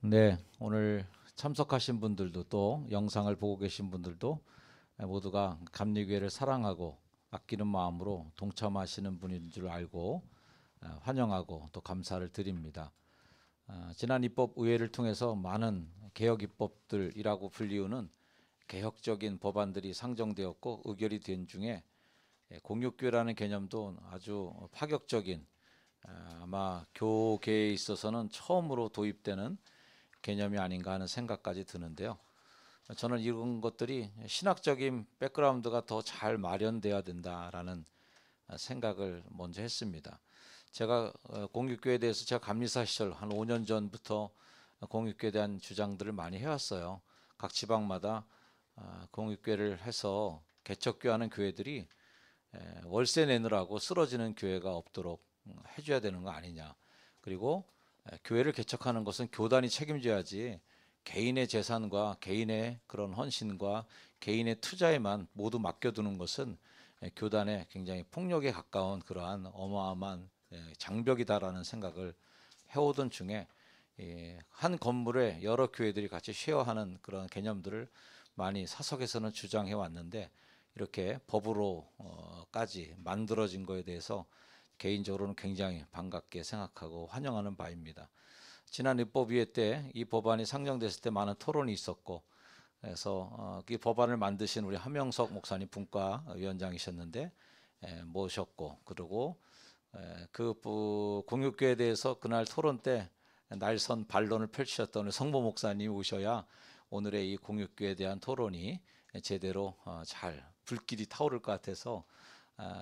네, 오늘 참석하신 분들도 또 영상을 보고 계신 분들도 모두가 감리교회를 사랑하고 아끼는 마음으로 동참하시는 분인 줄 알고 환영하고 또 감사를 드립니다. 지난 입법의회를 통해서 많은 개혁 입법들이라고 불리우는 개혁적인 법안들이 상정되었고 의결이 된 중에 공육교회라는 개념도 아주 파격적인, 아마 교계에 있어서는 처음으로 도입되는 개념이 아닌가 하는 생각까지 드는데요. 저는 이런 것들이 신학적인 백그라운드가 더 잘 마련돼야 된다라는 생각을 먼저 했습니다. 제가 공육교에 대해서 제가 감리사 시절 한 5년 전부터 공육교에 대한 주장들을 많이 해왔어요. 각 지방마다 공육교를 해서 개척교하는 교회들이 월세 내느라고 쓰러지는 교회가 없도록 해줘야 되는 거 아니냐. 그리고 교회를 개척하는 것은 교단이 책임져야지 개인의 재산과 개인의 그런 헌신과 개인의 투자에만 모두 맡겨두는 것은 교단의 굉장히 폭력에 가까운 그러한 어마어마한 장벽이다라는 생각을 해오던 중에 한 건물에 여러 교회들이 같이 쉐어하는 그런 개념들을 많이 사석에서는 주장해 왔는데 이렇게 법으로까지 만들어진 거에 대해서 개인적으로는 굉장히 반갑게 생각하고 환영하는 바입니다. 지난 입법위회 때 이 법안이 상정됐을 때 많은 토론이 있었고, 그래서 이 법안을 만드신 우리 함영석 목사님 분과위원장이셨는데 모셨고, 그리고 그 공육교에 대해서 그날 토론 때 날선 반론을 펼치셨던 우리 성모 목사님이 오셔야 오늘의 이 공육교에 대한 토론이 제대로 잘 불길이 타오를 것 같아서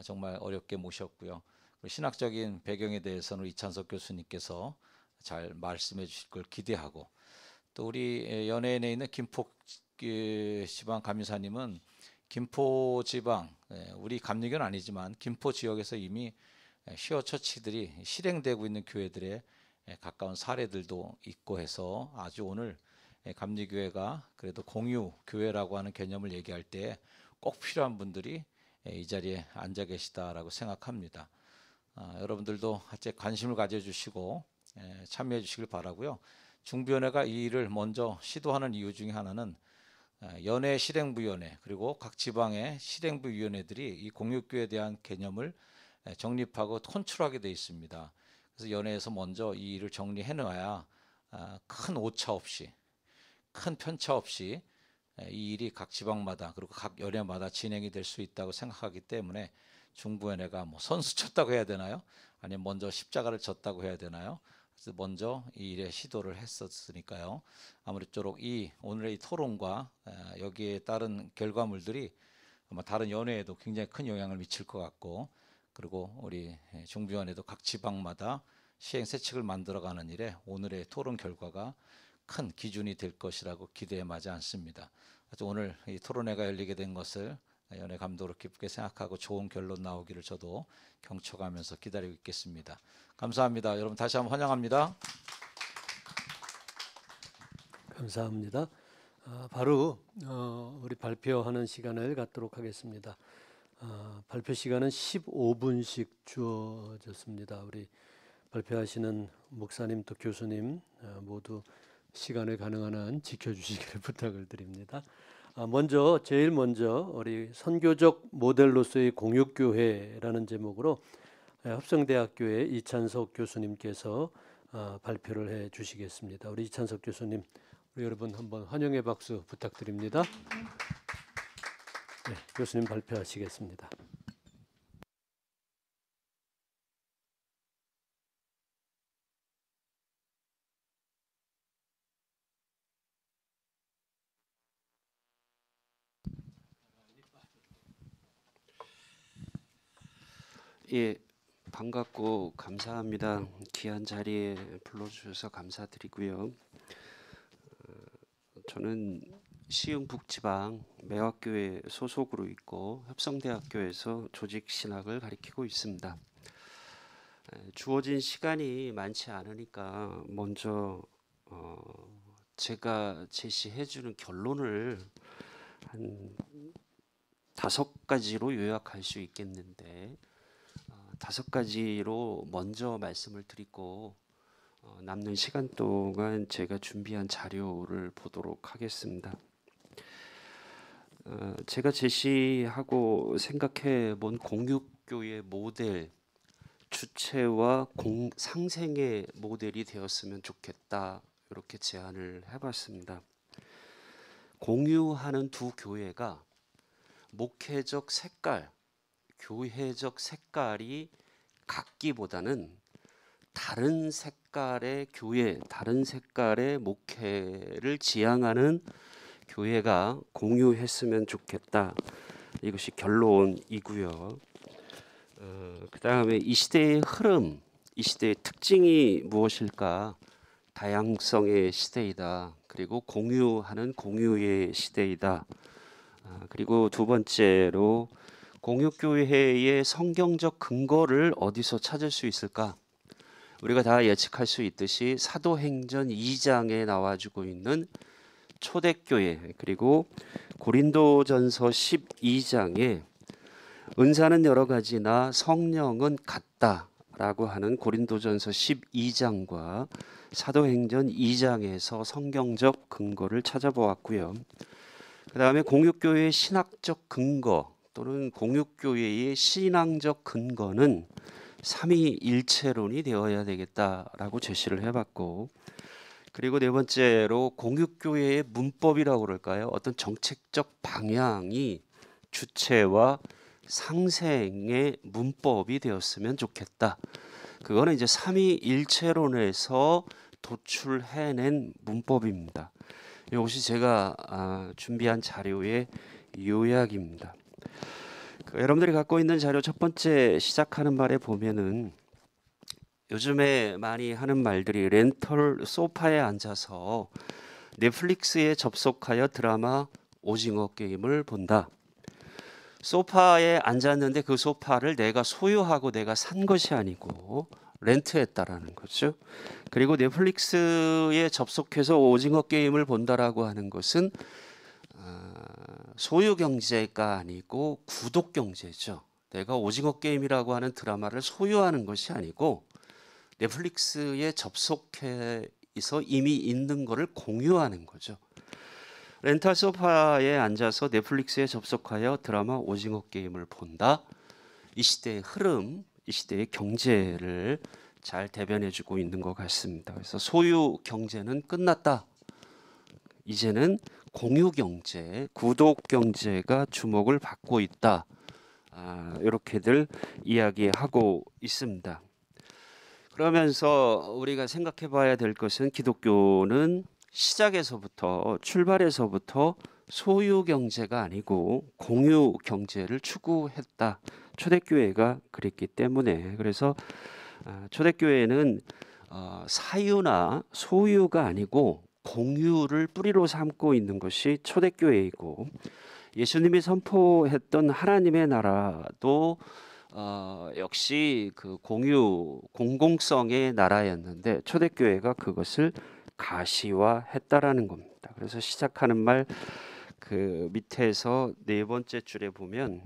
정말 어렵게 모셨고요. 신학적인 배경에 대해서는 이찬석 교수님께서 잘 말씀해 주실 걸 기대하고, 또 우리 연예인에 있는 김포 지방 감리사님은 김포 지방, 우리 감리교는 아니지만 김포 지역에서 이미 시어 처치들이 실행되고 있는 교회들에 가까운 사례들도 있고 해서 아주 오늘 감리교회가 그래도 공유 교회라고 하는 개념을 얘기할 때 꼭 필요한 분들이 이 자리에 앉아 계시다라고 생각합니다. 여러분들도 같이 관심을 가져주시고 참여해 주시길 바라고요. 중부위원회가 이 일을 먼저 시도하는 이유 중에 하나는 연회 실행부위원회 그리고 각 지방의 실행부위원회들이 이 공육교에 대한 개념을 정립하고 컨트롤하게 되어 있습니다. 그래서 연회에서 먼저 이 일을 정리해 놔야 큰 오차 없이, 큰 편차 없이 이 일이 각 지방마다 그리고 각 연회마다 진행이 될 수 있다고 생각하기 때문에 중부위원회가 뭐 선수 쳤다고 해야 되나요? 아니면 먼저 십자가를 졌다고 해야 되나요? 그래서 먼저 이 일에 시도를 했었으니까요. 아무쪼록 이 오늘의 이 토론과 여기에 따른 결과물들이 아마 다른 연회에도 굉장히 큰 영향을 미칠 것 같고, 그리고 우리 중부위원회도 각 지방마다 시행 세칙을 만들어가는 일에 오늘의 토론 결과가 큰 기준이 될 것이라고 기대에 마지 않습니다. 오늘 이 토론회가 열리게 된 것을 연회 감독으로 기쁘게 생각하고 좋은 결론 나오기를 저도 경청하면서 기다리고 있겠습니다. 감사합니다. 여러분 다시 한번 환영합니다. 감사합니다. 바로 우리 발표하는 시간을 갖도록 하겠습니다. 발표 시간은 15분씩 주어졌습니다. 우리 발표하시는 목사님 또 교수님 모두 시간을 가능한 한 지켜주시기를 부탁을 드립니다. 제일 먼저 우리 선교적 모델로서의 공육교회라는 제목으로 합성대학교의 이찬석 교수님께서 발표를 해 주시겠습니다. 우리 이찬석 교수님, 우리 여러분 한번 환영의 박수 부탁드립니다. 네, 교수님 발표하시겠습니다. 예, 반갑고 감사합니다. 귀한 자리에 불러주셔서 감사드리고요. 저는 시흥북지방 매화교회 소속으로 있고 협성대학교에서 조직신학을 가리키고 있습니다. 주어진 시간이 많지 않으니까 먼저 제가 제시해주는 결론을 한 5가지로 요약할 수 있겠는데 5가지로 먼저 말씀을 드리고 남는 시간 동안 제가 준비한 자료를 보도록 하겠습니다. 제가 제시하고 생각해 본 공육교의 모델, 주체와 상생의 모델이 되었으면 좋겠다, 이렇게 제안을 해봤습니다. 공유하는 두 교회가 목회적 색깔, 교회적 색깔이 같기보다는 다른 색깔의 교회, 다른 색깔의 목회를 지향하는 교회가 공유했으면 좋겠다. 이것이 결론이고요. 그 다음에 이 시대의 흐름, 이 시대의 특징이 무엇일까? 다양성의 시대이다. 그리고 공유하는 공유의 시대이다. 그리고 두 번째로 공유교회의 성경적 근거를 어디서 찾을 수 있을까? 우리가 다 예측할 수 있듯이 사도행전 2장에 나와주고 있는 초대교회, 그리고 고린도전서 12장에 은사는 여러 가지나 성령은 같다라고 하는 고린도전서 12장과 사도행전 2장에서 성경적 근거를 찾아보았고요. 그 다음에 공육교회의 신학적 근거 또는 공육교회의 신앙적 근거는 삼위일체론이 되어야 되겠다라고 제시를 해봤고, 그리고 네 번째로 공육교회의 문법이라고 그럴까요? 어떤 정책적 방향이 주체와 상생의 문법이 되었으면 좋겠다. 그거는 이제 삼위일체론에서 도출해낸 문법입니다. 이것이 제가 준비한 자료의 요약입니다. 여러분들이 갖고 있는 자료 첫 번째 시작하는 말에 보면은 요즘에 많이 하는 말들이 렌털 소파에 앉아서 넷플릭스에 접속하여 드라마 오징어 게임을 본다. 소파에 앉았는데 그 소파를 내가 소유하고 내가 산 것이 아니고 렌트했다라는 거죠. 그리고 넷플릭스에 접속해서 오징어 게임을 본다라고 하는 것은 소유 경제가 아니고 구독 경제죠. 내가 오징어 게임이라고 하는 드라마를 소유하는 것이 아니고 넷플릭스에 접속해서 이미 있는 것을 공유하는 거죠. 렌탈 소파에 앉아서 넷플릭스에 접속하여 드라마 오징어 게임을 본다. 이 시대의 흐름, 이 시대의 경제를 잘 대변해주고 있는 것 같습니다. 그래서 소유 경제는 끝났다. 이제는 공유 경제, 구독 경제가 주목을 받고 있다. 이렇게들 이야기하고 있습니다. 그러면서 우리가 생각해 봐야 될 것은 기독교는 시작에서부터 출발에서부터 소유 경제가 아니고 공유 경제를 추구했다. 초대교회가 그랬기 때문에. 그래서 초대교회는 사유나 소유가 아니고 공유를 뿌리로 삼고 있는 것이 초대교회이고, 예수님이 선포했던 하나님의 나라도 역시 그 공공성의 나라였는데 초대교회가 그것을 가시화했다라는 겁니다. 그래서 시작하는 말 그 밑에서 네 번째 줄에 보면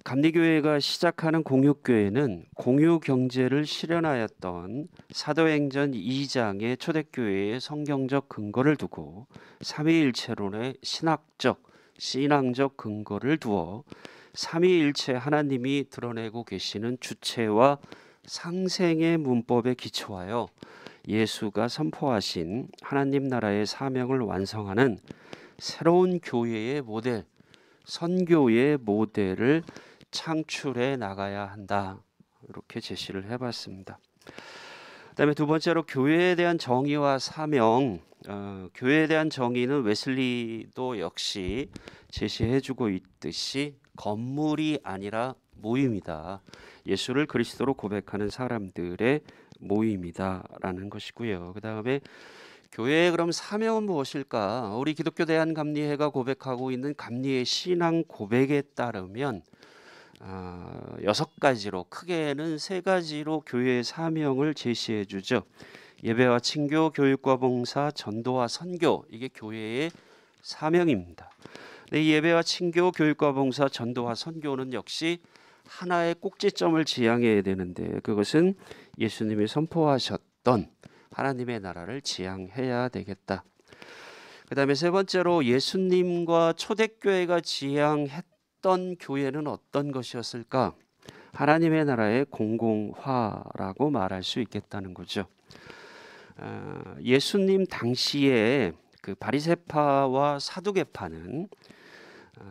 감리교회가 시작하는 공육교회는 공유경제를 실현하였던 사도행전 2장의 초대교회의 성경적 근거를 두고 삼위일체론의 신앙적 근거를 두어 삼위일체 하나님이 드러내고 계시는 주체와 상생의 문법에 기초하여 예수가 선포하신 하나님 나라의 사명을 완성하는 새로운 교회의 모델, 선교의 모델을 창출해 나가야 한다. 이렇게 제시를 해봤습니다. 그다음에 두 번째로 교회에 대한 정의와 사명. 교회에 대한 정의는 웨슬리도 역시 제시해주고 있듯이 건물이 아니라 모임이다. 예수를 그리스도로 고백하는 사람들의 모임이다라는 것이고요. 그 다음에 교회의 그럼 사명은 무엇일까? 우리 기독교 대한감리회가 고백하고 있는 감리의 신앙 고백에 따르면 6가지로, 크게는 3가지로 교회의 사명을 제시해 주죠. 예배와 친교, 교육과 봉사, 전도와 선교, 이게 교회의 사명입니다. 이 예배와 친교, 교육과 봉사, 전도와 선교는 역시 하나의 꼭지점을 지향해야 되는데 그것은 예수님이 선포하셨던 하나님의 나라를 지향해야 되겠다. 그 다음에 세 번째로 예수님과 초대교회가 지향했던 교회는 어떤 것이었을까? 하나님의 나라의 공공화라고 말할 수 있겠다는 거죠. 예수님 당시에 그 바리새파와 사두개파는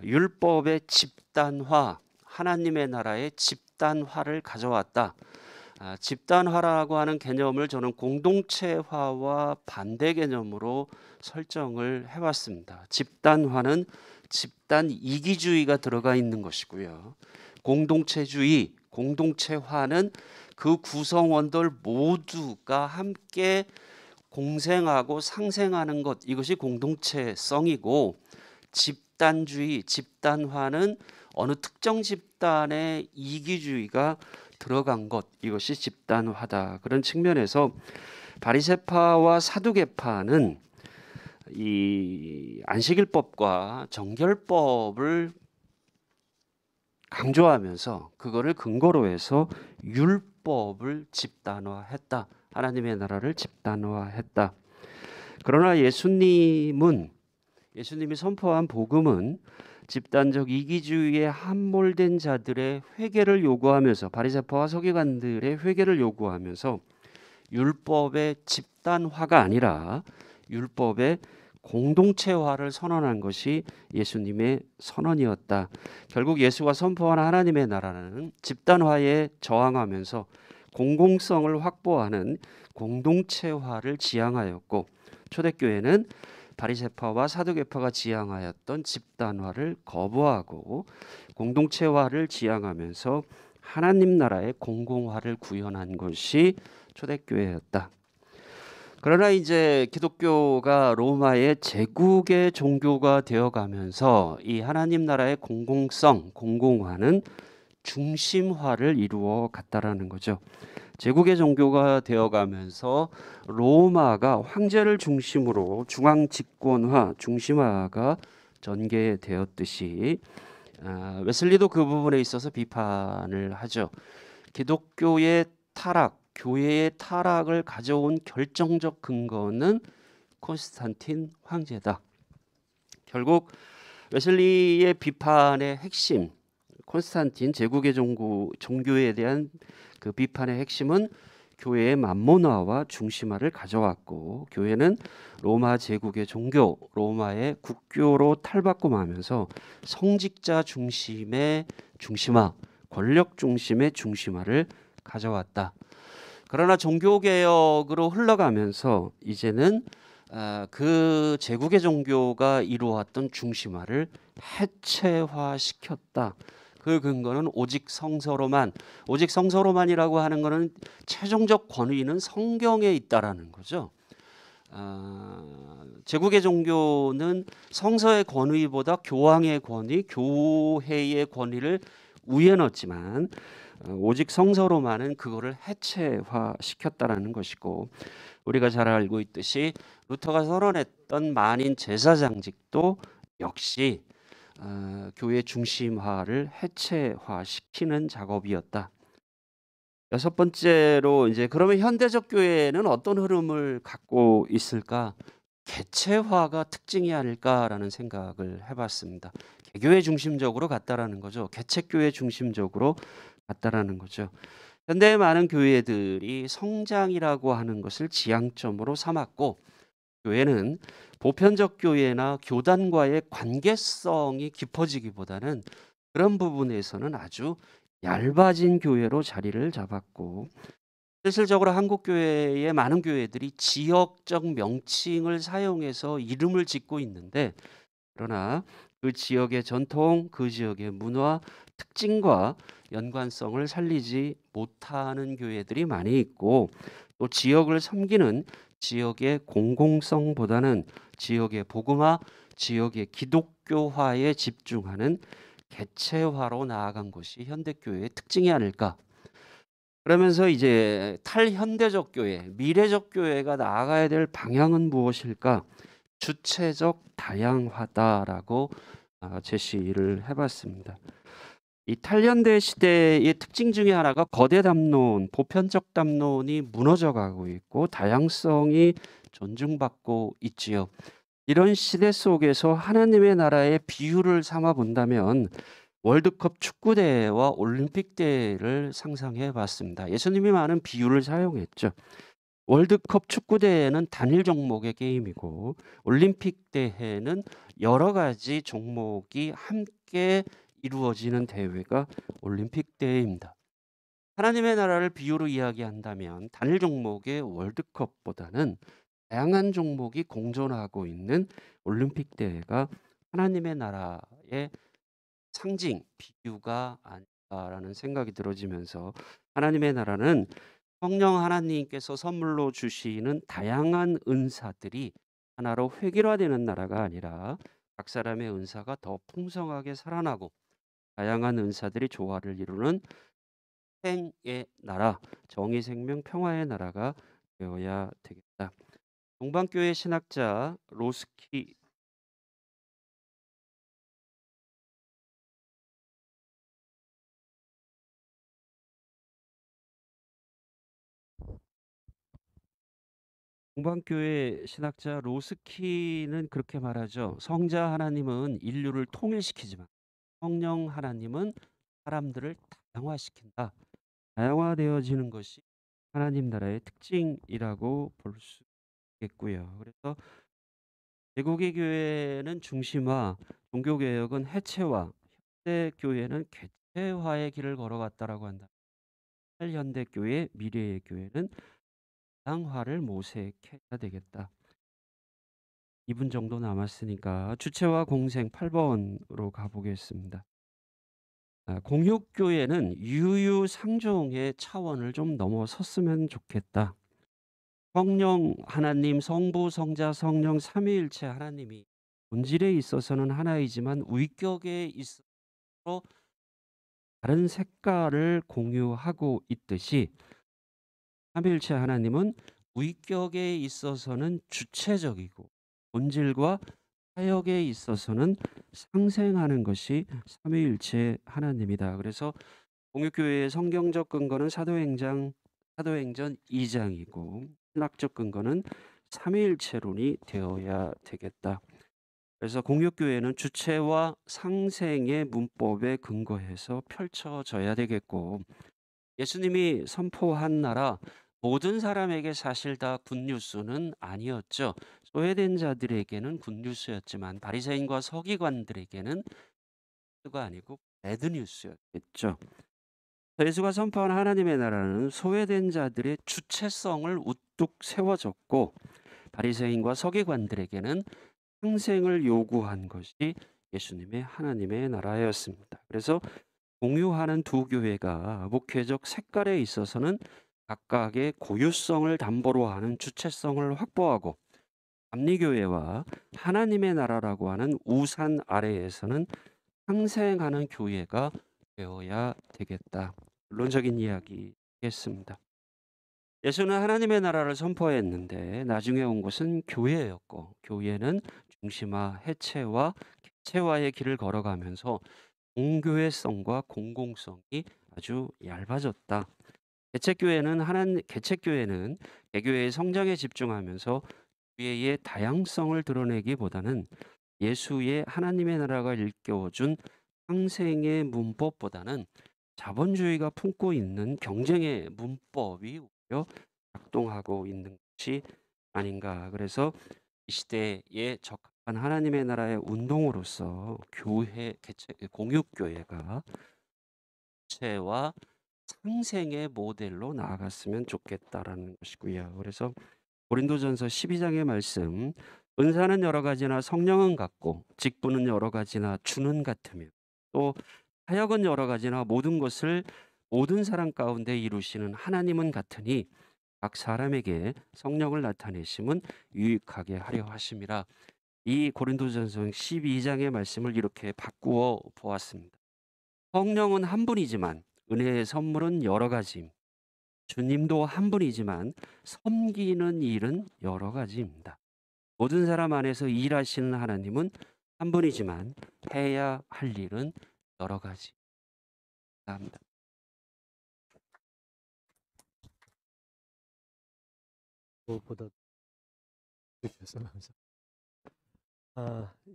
율법의 집단화, 하나님의 나라의 집단화를 가져왔다. 집단화라고 하는 개념을 저는 공동체화와 반대 개념으로 설정을 해왔습니다. 집단화는 집단 이기주의가 들어가 있는 것이고요. 공동체주의, 공동체화는 그 구성원들 모두가 함께 공생하고 상생하는 것, 이것이 공동체성이고, 집단주의, 집단화는 어느 특정 집단의 이기주의가 들어간 것, 이것이 집단화다. 그런 측면에서 바리새파와 사두개파는 이 안식일법과 정결법을 강조하면서 그거를 근거로 해서 율법을 집단화했다. 하나님의 나라를 집단화했다. 그러나 예수님이 선포한 복음은 집단적 이기주의에 함몰된 자들의 회개를 요구하면서 바리새파와 서기관들의 회개를 요구하면서 율법의 집단화가 아니라 율법의 공동체화를 선언한 것이 예수님의 선언이었다. 결국 예수가 선포한 하나님의 나라는 집단화에 저항하면서 공공성을 확보하는 공동체화를 지향하였고, 초대교회는 바리새파와 사두개파가 지향하였던 집단화를 거부하고 공동체화를 지향하면서 하나님 나라의 공공화를 구현한 것이 초대교회였다. 그러나 이제 기독교가 로마의 제국의 종교가 되어가면서 이 하나님 나라의 공공성, 공공화는 중심화를 이루어 갔다라는 거죠. 제국의 종교가 되어가면서 로마가 황제를 중심으로 중앙 집권화, 중심화가 전개되었듯이 웨슬리도 그 부분에 있어서 비판을 하죠. 기독교의 타락, 교회의 타락을 가져온 결정적 근거는 콘스탄틴 황제다. 결국 웨슬리의 비판의 핵심, 콘스탄틴 제국의 종교에 대한 그 비판의 핵심은 교회의 만몬화와 중심화를 가져왔고, 교회는 로마 제국의 종교, 로마의 국교로 탈바꿈하면서 성직자 중심의 중심화, 권력 중심의 중심화를 가져왔다. 그러나 종교개혁으로 흘러가면서 이제는 그 제국의 종교가 이루어왔던 중심화를 해체화시켰다. 그 근거는 오직 성서로만이라고 하는 것은 최종적 권위는 성경에 있다라는 거죠. 제국의 종교는 성서의 권위보다 교황의 권위, 교회의 권위를 위에 넣었지만 오직 성서로만은 그거를 해체화시켰다라는 것이고, 우리가 잘 알고 있듯이 루터가 선언했던 만인 제사장직도 역시 교회 중심화를 해체화시키는 작업이었다. 여섯 번째로 이제 그러면 현대적 교회는 어떤 흐름을 갖고 있을까? 개체화가 특징이 아닐까라는 생각을 해봤습니다. 개교회 중심적으로 갔다라는 거죠. 개체교회 중심적으로 갔다라는 거죠. 현대의 많은 교회들이 성장이라고 하는 것을 지향점으로 삼았고, 교회는 보편적 교회나 교단과의 관계성이 깊어지기보다는 그런 부분에서는 아주 얇아진 교회로 자리를 잡았고, 실질적으로 한국 교회의 많은 교회들이 지역적 명칭을 사용해서 이름을 짓고 있는데, 그러나 그 지역의 전통, 그 지역의 문화, 특징과 연관성을 살리지 못하는 교회들이 많이 있고, 또 지역을 섬기는 지역의 공공성보다는 지역의 복음화, 지역의 기독교화에 집중하는 개체화로 나아간 것이 현대교회의 특징이 아닐까. 그러면서 이제 탈현대적 교회, 미래적 교회가 나아가야 될 방향은 무엇일까? 주체적 다양화다라고 제시를 해봤습니다. 이 탈련대 시대의 특징 중에 하나가 거대 담론, 보편적 담론이 무너져 가고 있고 다양성이 존중받고 있지요. 이런 시대 속에서 하나님의 나라의 비유를 삼아 본다면 월드컵 축구대회와 올림픽대회를 상상해 봤습니다. 예수님이 많은 비유를 사용했죠. 월드컵 축구대회는 단일 종목의 게임이고 올림픽 대회는 여러 가지 종목이 함께 이루어지는 대회가 올림픽 대회입니다. 하나님의 나라를 비유로 이야기한다면 단일 종목의 월드컵보다는 다양한 종목이 공존하고 있는 올림픽 대회가 하나님의 나라의 상징, 비유가 아닐까라는 생각이 들어지면서 하나님의 나라는 성령 하나님께서 선물로 주시는 다양한 은사들이 하나로 획일화되는 나라가 아니라 각 사람의 은사가 더 풍성하게 살아나고 다양한 은사들이 조화를 이루는 생의 나라, 정의, 생명, 평화의 나라가 되어야 되겠다. 동방교회 신학자 로스키 동방교회 신학자 로스키는 그렇게 말하죠. 성자 하나님은 인류를 통일시키지만 성령 하나님은 사람들을 다양화시킨다. 다양화되어지는 것이 하나님 나라의 특징이라고 볼 수 있겠고요. 그래서 제국의 교회는 중심화, 종교개혁은 해체화, 현대교회는 개체화의 길을 걸어갔다라고 한다. 현대교회, 미래의 교회는 다양화를 모색해야 되겠다. 2분 정도 남았으니까 주체와 공생 8번으로 가보겠습니다. 공육교회는 유유상종의 차원을 좀 넘어섰으면 좋겠다. 성령 하나님, 성부, 성자, 성령 삼위일체 하나님이 본질에 있어서는 하나이지만 위격에 있어서 다른 색깔을 공유하고 있듯이 삼위일체 하나님은 위격에 있어서는 주체적이고 본질과 사역에 있어서는 상생하는 것이 삼위일체 하나님이다. 그래서 공육교회의 성경적 근거는 사도행전 2장이고 신학적 근거는 삼위일체론이 되어야 되겠다. 그래서 공육교회는 주체와 상생의 문법에 근거해서 펼쳐져야 되겠고 예수님이 선포한 나라 모든 사람에게 사실 다 굿뉴스는 아니었죠. 소외된 자들에게는 굿뉴스였지만 바리새인과 서기관들에게는 굿뉴스가 아니고 배드뉴스였겠죠. 예수가 선포한 하나님의 나라는 소외된 자들의 주체성을 우뚝 세워졌고 바리새인과 서기관들에게는 상생을 요구한 것이 예수님의 하나님의 나라였습니다. 그래서 공유하는 두 교회가 목회적 색깔에 있어서는 각각의 고유성을 담보로 하는 주체성을 확보하고 감리교회와 하나님의 나라라고 하는 우산 아래에서는 상생하는 교회가 되어야 되겠다. 본론적인 이야기겠습니다. 예수는 하나님의 나라를 선포했는데 나중에 온 것은 교회였고 교회는 중심화, 해체와 개체화의 길을 걸어가면서 공교회성과 공공성이 아주 얇아졌다. 개척교회는 개교회의 성장에 집중하면서 교회의 다양성을 드러내기보다는 예수의 하나님의 나라가 일깨워준 상생의 문법보다는 자본주의가 품고 있는 경쟁의 문법이 오히려 작동하고 있는 것이 아닌가. 그래서 이 시대에 적합한 하나님의 나라의 운동으로서 공육교회가 주체와 상생의 모델로 나아갔으면 좋겠다라는 것이고요. 그래서 고린도전서 12장의 말씀, 은사는 여러 가지나 성령은 같고 직분은 여러 가지나 주는 같으며 또 사역은 여러 가지나 모든 것을 모든 사람 가운데 이루시는 하나님은 같으니 각 사람에게 성령을 나타내심은 유익하게 하려 하심이라. 이 고린도전서 12장의 말씀을 이렇게 바꾸어 보았습니다. 성령은 한 분이지만 은혜의 선물은 여러 가지. 주님도 한 분이지만 섬기는 일은 여러 가지입니다. 모든 사람 안에서 일하시는 하나님은 한 분이지만 해야 할 일은 여러 가지. 감사합니다. 무엇보다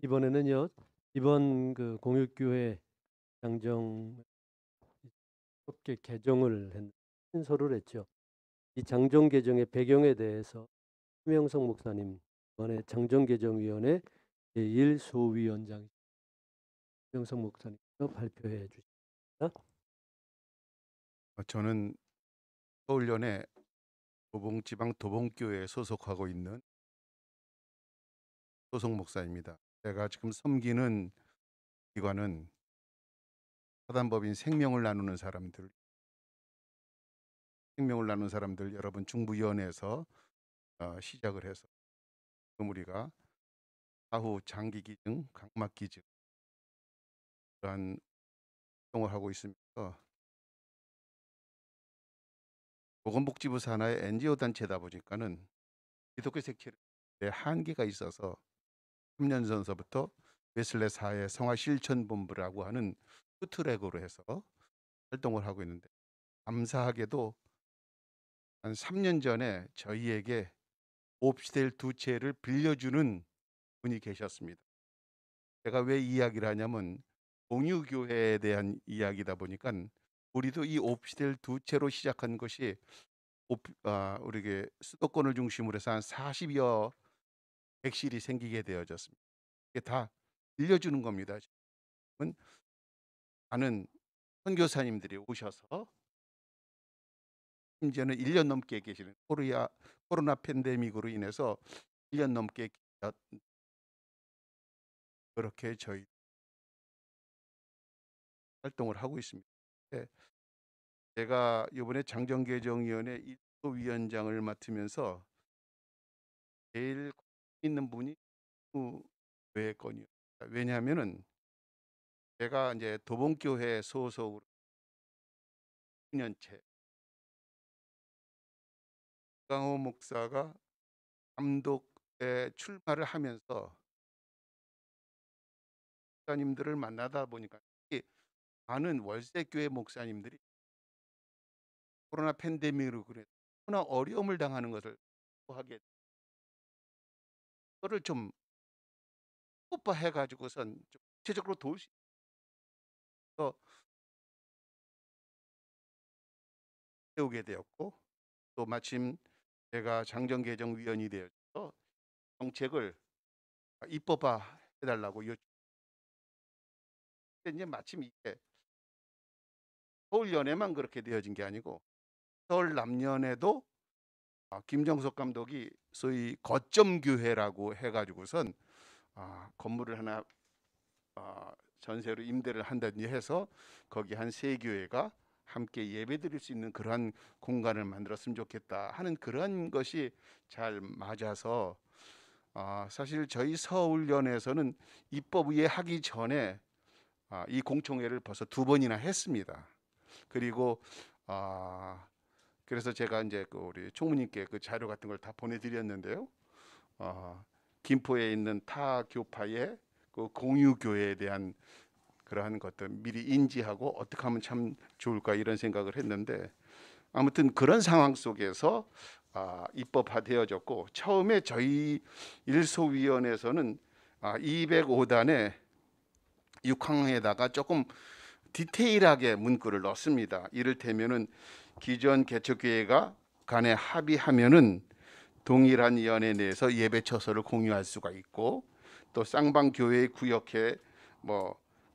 이번에는요. 이번 그 공육교회 장정 협계 개정을 신설을 했죠. 이 장정 개정의 배경에 대해서 심영석 목사님 이번에 장정개정위원회 제1소위원장 심영석 목사님께서 발표해 주십니다. 저는 서울연의 도봉지방 도봉교회에 소속하고 있는 소속 목사입니다. 제가 지금 섬기는 기관은 사단법인 생명을 나누는 사람들 여러분 중부위원회에서 시작을 해서 지금 우리가 사후 장기기증, 각막기증 그러한 활동을 하고 있으면서 보건복지부 산하의 NGO 단체다 보니까는 기독교 색채의 한계가 있어서 3년 전서부터 웨슬레 사회 성화실천본부라고 하는 푸트랙으로 해서 활동을 하고 있는데 감사하게도 한 3년 전에 저희에게 옵시델 2채를 빌려주는 분이 계셨습니다. 제가 왜 이야기를 하냐면 공유교회에 대한 이야기다 보니까 우리도 이 옵시델 2채로 시작한 것이 우리게 수도권을 중심으로 해서 한 40여 백실이 생기게 되어졌습니다. 이게 다 빌려주는 겁니다. 지금은 많은 선교사님들이 오셔서 심지어는 1년 넘게 계시는 코로나 팬데믹으로 인해서 1년 넘게 그렇게 저희 활동을 하고 있습니다. 네, 제가 이번에 장정개정위원회 1호 위원장을 맡으면서 제일 있는 분이 교회 건이요. 왜냐하면은 제가 이제 도봉교회 소속으로 2년째 강호 목사가 감독에 출마를 하면서 목사님들을 만나다 보니까 특히 많은 월세교회 목사님들이 코로나 팬데믹으로 그래 너무나 어려움을 당하는 것을 하게 그거를 좀 오빠해 가지고선 좀 구체적으로 도울 수 있어 세우게 되었고 또 마침 제가 장정개정위원이 되어서 정책을 입법화 해달라고 이제 마침 이게 서울연회만 그렇게 되어진 게 아니고 서울 남연에도 김정석 감독이 소위 거점교회라고 해가지고선 건물을 하나 전세로 임대를 한다든지 해서 거기 한 3교회가 함께 예배드릴 수 있는 그러한 공간을 만들었으면 좋겠다 하는 그런 것이 잘 맞아서 사실 저희 서울연에서는 입법위에 하기 전에 이 공청회를 벌써 2번이나 했습니다. 그리고 그래서 제가 이제 우리 총무님께 그 자료 같은 걸 다 보내드렸는데요. 김포에 있는 타 교파의 그 공유교회에 대한 그러한 것들 미리 인지하고 어떻게 하면 참 좋을까 이런 생각을 했는데 아무튼 그런 상황 속에서 입법화되어졌고 처음에 저희 일소위원회에서는 205단에 6항에다가 조금 디테일하게 문구를 넣습니다. 이를테면은 기존 개척교회가 간에 합의하면은 동일한 위원회 내에서 예배 처소를 공유할 수가 있고 또 쌍방교회 구역에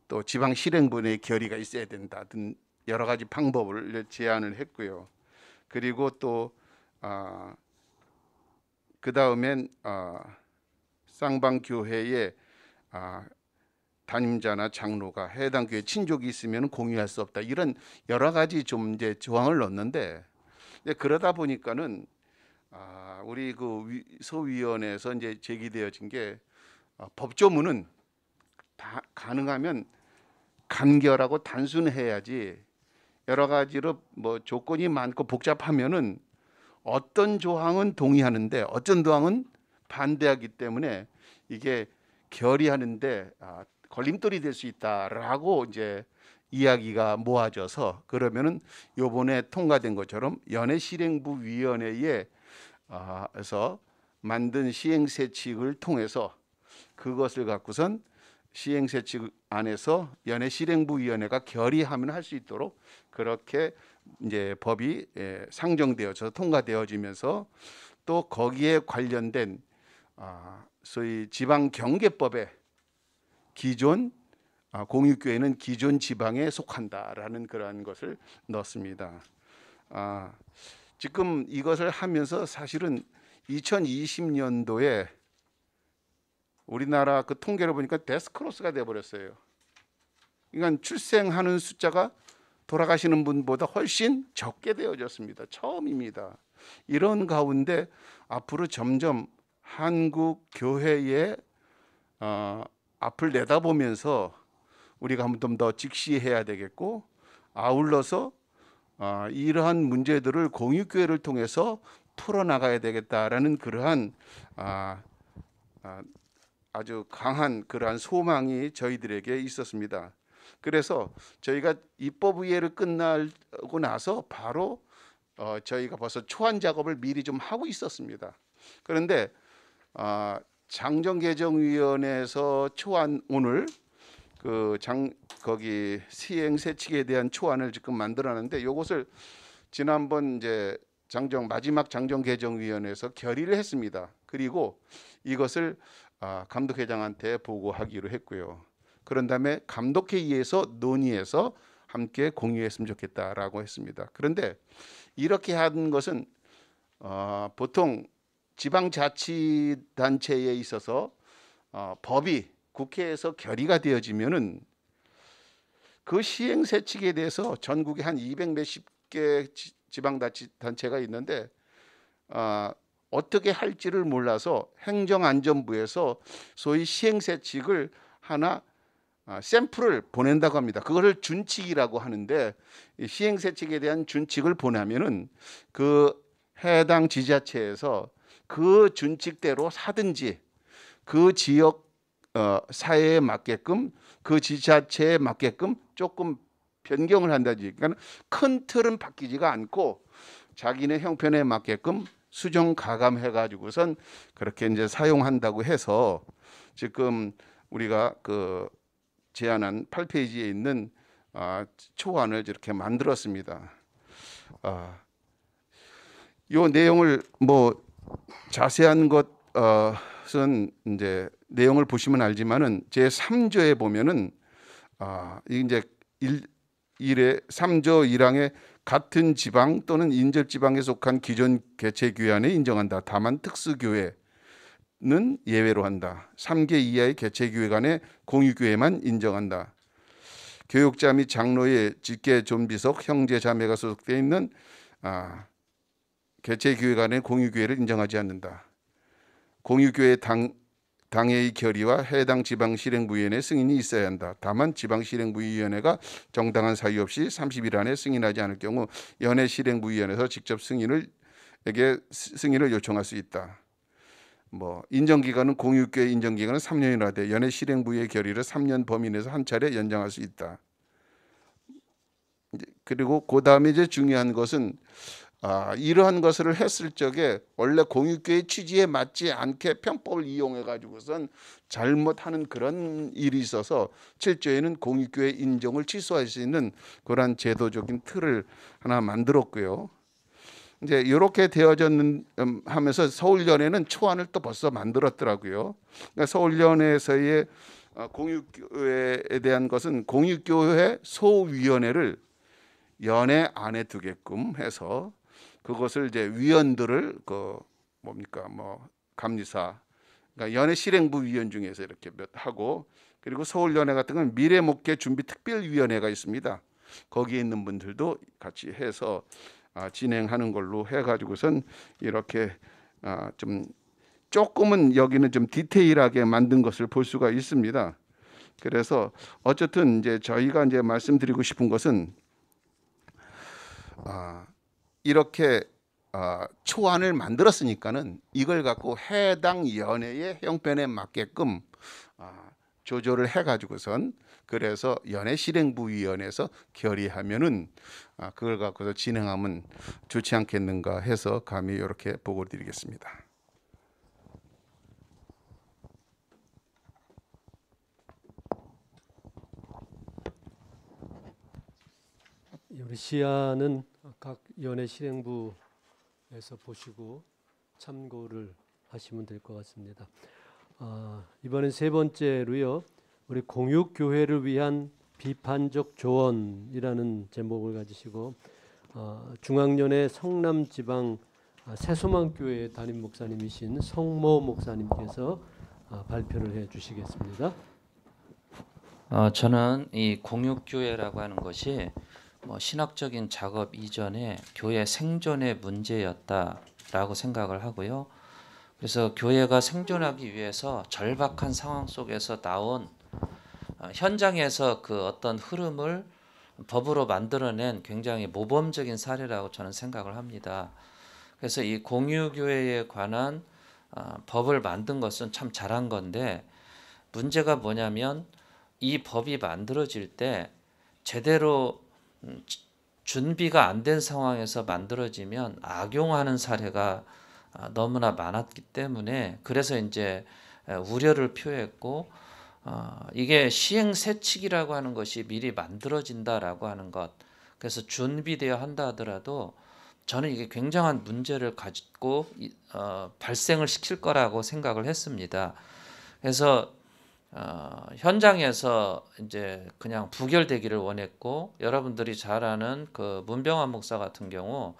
또 지방 실행본의 결의가 있어야 된다 등 여러 가지 방법을 제안을 했고요. 그리고 또 그 다음엔 쌍방교회의 담임자나 장로가 해당 교회 친족이 있으면 공유할 수 없다 이런 여러 가지 좀 이제 조항을 넣었는데 그러다 보니까는 우리 그 소위원회에서 이제 제기되어진 게 법조문은 다 가능하면 간결하고 단순해야지 여러 가지로 조건이 많고 복잡하면은 어떤 조항은 동의하는데 어떤 조항은 반대하기 때문에 이게 결의하는데 걸림돌이 될 수 있다라고 이제 이야기가 모아져서 그러면은 요번에 통과된 것처럼 연애실행부 위원회에 에서 만든 시행세칙을 통해서 그것을 갖고선 시행세칙 안에서 연애실행부위원회가 결의하면 할 수 있도록 그렇게 이제 법이 상정되어서 통과되어지면서 또 거기에 관련된 소위 지방경계법에 기존 공유교회는 기존 지방에 속한다라는 그러한 것을 넣습니다. 지금 이것을 하면서 사실은 2020년도에 우리나라 그 통계를 보니까 데스크로스가 돼버렸어요. 그러니까 출생하는 숫자가 돌아가시는 분보다 훨씬 적게 되어졌습니다. 처음입니다. 이런 가운데 앞으로 점점 한국 교회의 앞을 내다보면서 우리가 한 번 더 직시해야 되겠고, 아울러서 이러한 문제들을 공유교회를 통해서 풀어나가야 되겠다라는 그러한 아주 강한 그러한 소망이 저희들에게 있었습니다. 그래서 저희가 입법의회를 끝나고 나서 바로 저희가 벌써 초안 작업을 미리 좀 하고 있었습니다. 그런데 장정개정위원회에서 초안 오늘 거기 시행세칙에 대한 초안을 지금 만들어놨는데 이것을 지난번 이제 마지막 장정개정위원회에서 결의를 했습니다. 그리고 이것을 감독회장한테 보고하기로 했고요. 그런 다음에 감독회의에서 논의해서 함께 공유했으면 좋겠다라고 했습니다. 그런데 이렇게 하는 것은 보통 지방자치단체에 있어서 법이 국회에서 결의가 되어지면은 그 시행세칙에 대해서 전국에 한 200 몇십 개 지방자치단체가 있는데 어떻게 할지를 몰라서 행정안전부에서 소위 시행세칙을 하나 샘플을 보낸다고 합니다. 그거를 준칙이라고 하는데 시행세칙에 대한 준칙을 보내면은 그 해당 지자체에서 그 준칙대로 사든지 그 지역 사회에 맞게끔 그 지자체에 맞게끔 조금 변경을 한다지. 그러니까 큰 틀은 바뀌지가 않고 자기네 형편에 맞게끔 수정 가감해 가지고선 그렇게 이제 사용한다고 해서 지금 우리가 그 제안한 8페이지에 있는 초안을 이렇게 만들었습니다. 요 내용을 뭐 자세한 것은 이제 내용을 보시면 알지만은 제 3조에 보면은 이제 1의 3조 1항에 같은 지방 또는 인접지방에 속한 기존 개체교회 안에 인정한다. 다만 특수교회는 예외로 한다. 3개 이하의 개체교회 간의 공유교회만 인정한다. 교육자 및 장로의 직계 존비속 형제 자매가 소속되어 있는 개체교회 간의 공유교회를 인정하지 않는다. 공유교회 당회의 결의와 해당 지방실행부위원회 승인이 있어야 한다. 다만 지방실행부위원회가 정당한 사유 없이 30일 안에 승인하지 않을 경우 연회실행부위원회에서 직접 승인을 요청할 수 있다. 뭐 인정기간은 공유교회 인정기간은 3년이나 돼 연회실행부위의 결의를 3년 범위 내에서 한 차례 연장할 수 있다. 그리고 그 다음에 이제 중요한 것은 이러한 것을 했을 적에 원래 공유교회 취지에 맞지 않게 편법을 이용해 가지고선 잘못하는 그런 일이 있어서 7조에는 공유교회 인정을 취소할 수 있는 그러한 제도적인 틀을 하나 만들었고요. 이제 이렇게 하면서 서울연회는 초안을 또 벌써 만들었더라고요. 그러니까 서울연회에서의 공유교회에 대한 것은 공유교회 소위원회를 연회 안에 두게끔 해서 그것을 이제 위원들을 감리사, 그러니까 연회 실행부 위원 중에서 이렇게 몇 하고, 그리고 서울연회 같은 건 미래목회 준비 특별위원회가 있습니다. 거기에 있는 분들도 같이 해서 진행하는 걸로 해가지고선 이렇게 좀 조금은 여기는 좀 디테일하게 만든 것을 볼 수가 있습니다. 그래서 어쨌든 이제 저희가 이제 말씀드리고 싶은 것은 이렇게 초안을 만들었으니까는 이걸 갖고 해당 연회의 형편에 맞게끔 조절을 해가지고선 그래서 연애실행부위원회에서 결의하면은 그걸 갖고서 진행하면 좋지 않겠는가 해서 감히 이렇게 보고를 드리겠습니다. 우리 시안은 각 연애실행부에서 보시고 참고를 하시면 될 것 같습니다. 이번엔 세 번째로요. 우리 공육교회를 위한 비판적 조언이라는 제목을 가지시고 중앙연회 성남지방 새소망교회 담임 목사님이신 성모 목사님께서 발표를 해 주시겠습니다. 저는 이 공육교회라고 하는 것이 신학적인 작업 이전에 교회 생존의 문제였다라고 생각을 하고요. 그래서 교회가 생존하기 위해서 절박한 상황 속에서 나온 현장에서 그 어떤 흐름을 법으로 만들어낸 굉장히 모범적인 사례라고 저는 생각을 합니다. 그래서 이 공유교회에 관한 법을 만든 것은 참 잘한 건데 문제가 뭐냐면 이 법이 만들어질 때 제대로 준비가 안 된 상황에서 만들어지면 악용하는 사례가 너무나 많았기 때문에 그래서 이제 우려를 표했고 이게 시행세칙이라고 하는 것이 미리 만들어진다라고 하는 것 그래서 준비되어 한다 하더라도 저는 이게 굉장한 문제를 가지고 발생을 시킬 거라고 생각을 했습니다. 그래서 현장에서 이제 그냥 부결되기를 원했고 여러분들이 잘 아는 그 문병환 목사 같은 경우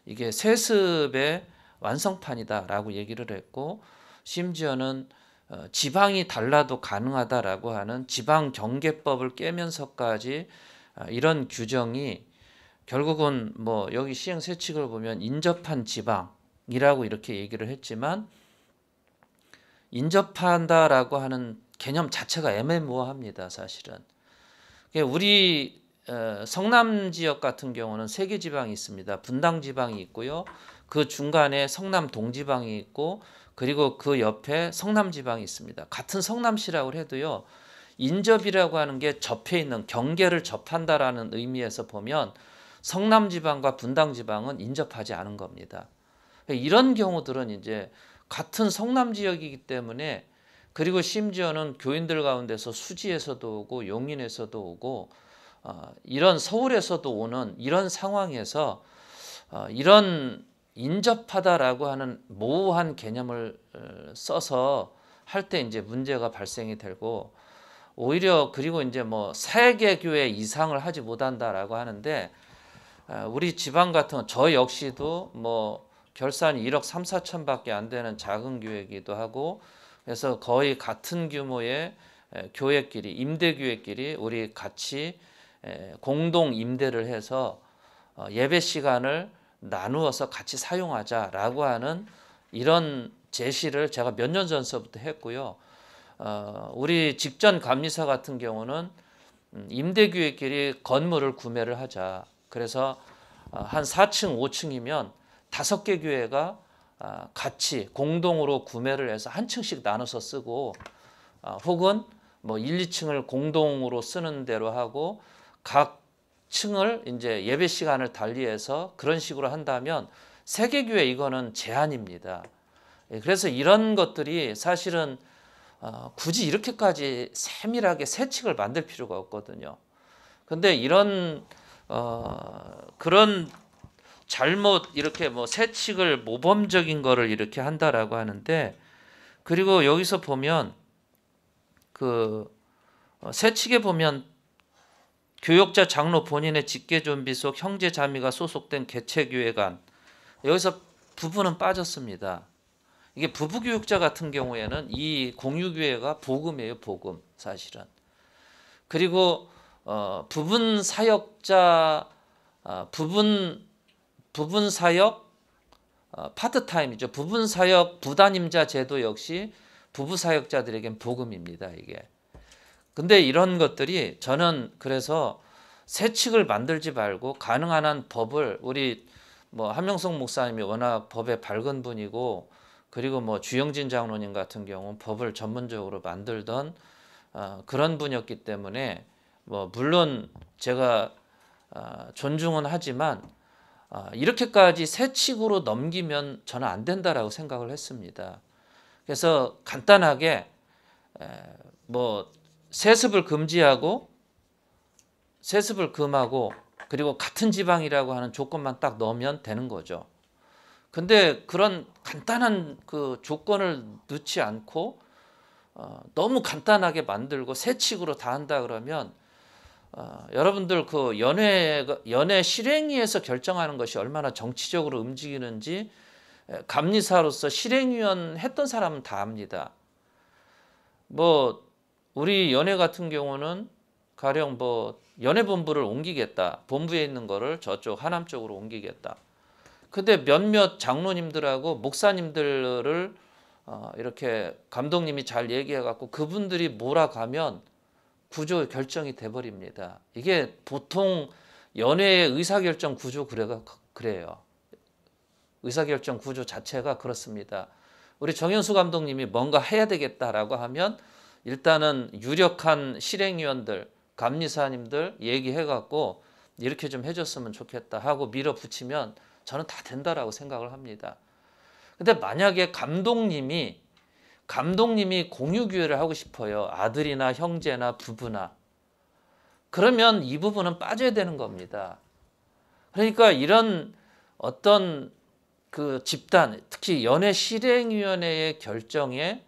이게 세습의 완성판이다라고 얘기를 했고 심지어는 지방이 달라도 가능하다라고 하는 지방경계법을 깨면서까지 이런 규정이 결국은 뭐 여기 시행세칙을 보면 인접한 지방이라고 이렇게 얘기를 했지만 인접한다라고 하는 개념 자체가 애매모호합니다. 사실은 우리 성남 지역 같은 경우는 세 개 지방이 있습니다. 분당 지방이 있고요. 그 중간에 성남 동지방이 있고 그리고 그 옆에 성남 지방이 있습니다. 같은 성남시라고 해도요. 인접이라고 하는 게 접해 있는 경계를 접한다라는 의미에서 보면 성남 지방과 분당 지방은 인접하지 않은 겁니다. 이런 경우들은 이제 같은 성남 지역이기 때문에 그리고 심지어는 교인들 가운데서 수지에서도 오고 용인에서도 오고 이런 서울에서도 오는 이런 상황에서 이런 인접하다라고 하는 모호한 개념을 써서 할 때 이제 문제가 발생이 되고 오히려 그리고 이제 뭐 3개 교회 이상을 하지 못한다라고 하는데 우리 지방 같은 저 역시도 뭐 결산이 1억 3, 4천밖에 안 되는 작은 교회이기도 하고 그래서 거의 같은 규모의 교회끼리 임대교회끼리 우리 같이 공동 임대를 해서 예배 시간을 나누어서 같이 사용하자라고 하는 이런 제시를 제가 몇 년 전서부터 했고요. 우리 직전 감리사 같은 경우는 임대교회끼리 건물을 구매를 하자. 그래서 한 4층, 5층이면 5개 교회가 같이 공동으로 구매를 해서 한 층씩 나눠서 쓰고 혹은 뭐 1, 2층을 공동으로 쓰는 대로 하고 각 층을 이제 예배 시간을 달리해서 그런 식으로 한다면 3개 교회 이거는 제한입니다. 그래서 이런 것들이 사실은 굳이 이렇게까지 세밀하게 세칙을 만들 필요가 없거든요. 근데 이런 그런 잘못 이렇게 뭐 세칙을 모범적인 거를 이렇게 한다라고 하는데 그리고 여기서 보면 그 세칙에 보면 교역자 장로 본인의 직계 존비 속 형제 자매가 소속된 개체교회 간 여기서 부부는 빠졌습니다. 이게 부부 교육자 같은 경우에는 이 공유교회가 복음이에요, 복음 사실은. 그리고 부분 사역자 부분 사역 파트타임이죠. 부분 사역 부담임자 제도 역시 부부 사역자들에겐 복음입니다. 이게. 근데 이런 것들이 저는 그래서 세칙을 만들지 말고 가능한 한 법을 우리 뭐 한명석 목사님이 워낙 법에 밝은 분이고 그리고 뭐 주영진 장로님 같은 경우 법을 전문적으로 만들던 그런 분이었기 때문에 뭐 물론 제가 존중은 하지만 이렇게까지 세칙으로 넘기면 저는 안 된다라고 생각을 했습니다. 그래서 간단하게 뭐 세습을 금하고 그리고 같은 지방이라고 하는 조건만 딱 넣으면 되는 거죠. 근데 그런 간단한 그 조건을 넣지 않고 너무 간단하게 만들고 세칙으로 다 한다 그러면 여러분들 그 연회 실행위에서 결정하는 것이 얼마나 정치적으로 움직이는지 감리사로서 실행위원 했던 사람은 다 압니다. 뭐 우리 연회 같은 경우는 가령 뭐 연회본부를 옮기겠다, 본부에 있는 거를 저쪽 하남 쪽으로 옮기겠다. 근데 몇몇 장로님들하고 목사님들을 이렇게 감독님이 잘 얘기해갖고 그분들이 몰아가면 구조 결정이 돼버립니다. 이게 보통 연회의 의사결정 구조 그래요. 의사결정 구조 자체가 그렇습니다. 우리 정현수 감독님이 뭔가 해야 되겠다라고 하면 일단은 유력한 실행위원들, 감리사님들 얘기해갖고 이렇게 좀 해줬으면 좋겠다 하고 밀어붙이면 저는 다 된다라고 생각을 합니다. 근데 만약에 감독님이 공유교회를 하고 싶어요. 아들이나 형제나 부부나. 그러면 이 부분은 빠져야 되는 겁니다. 그러니까 이런 어떤 그 집단, 특히 연회 실행위원회의 결정에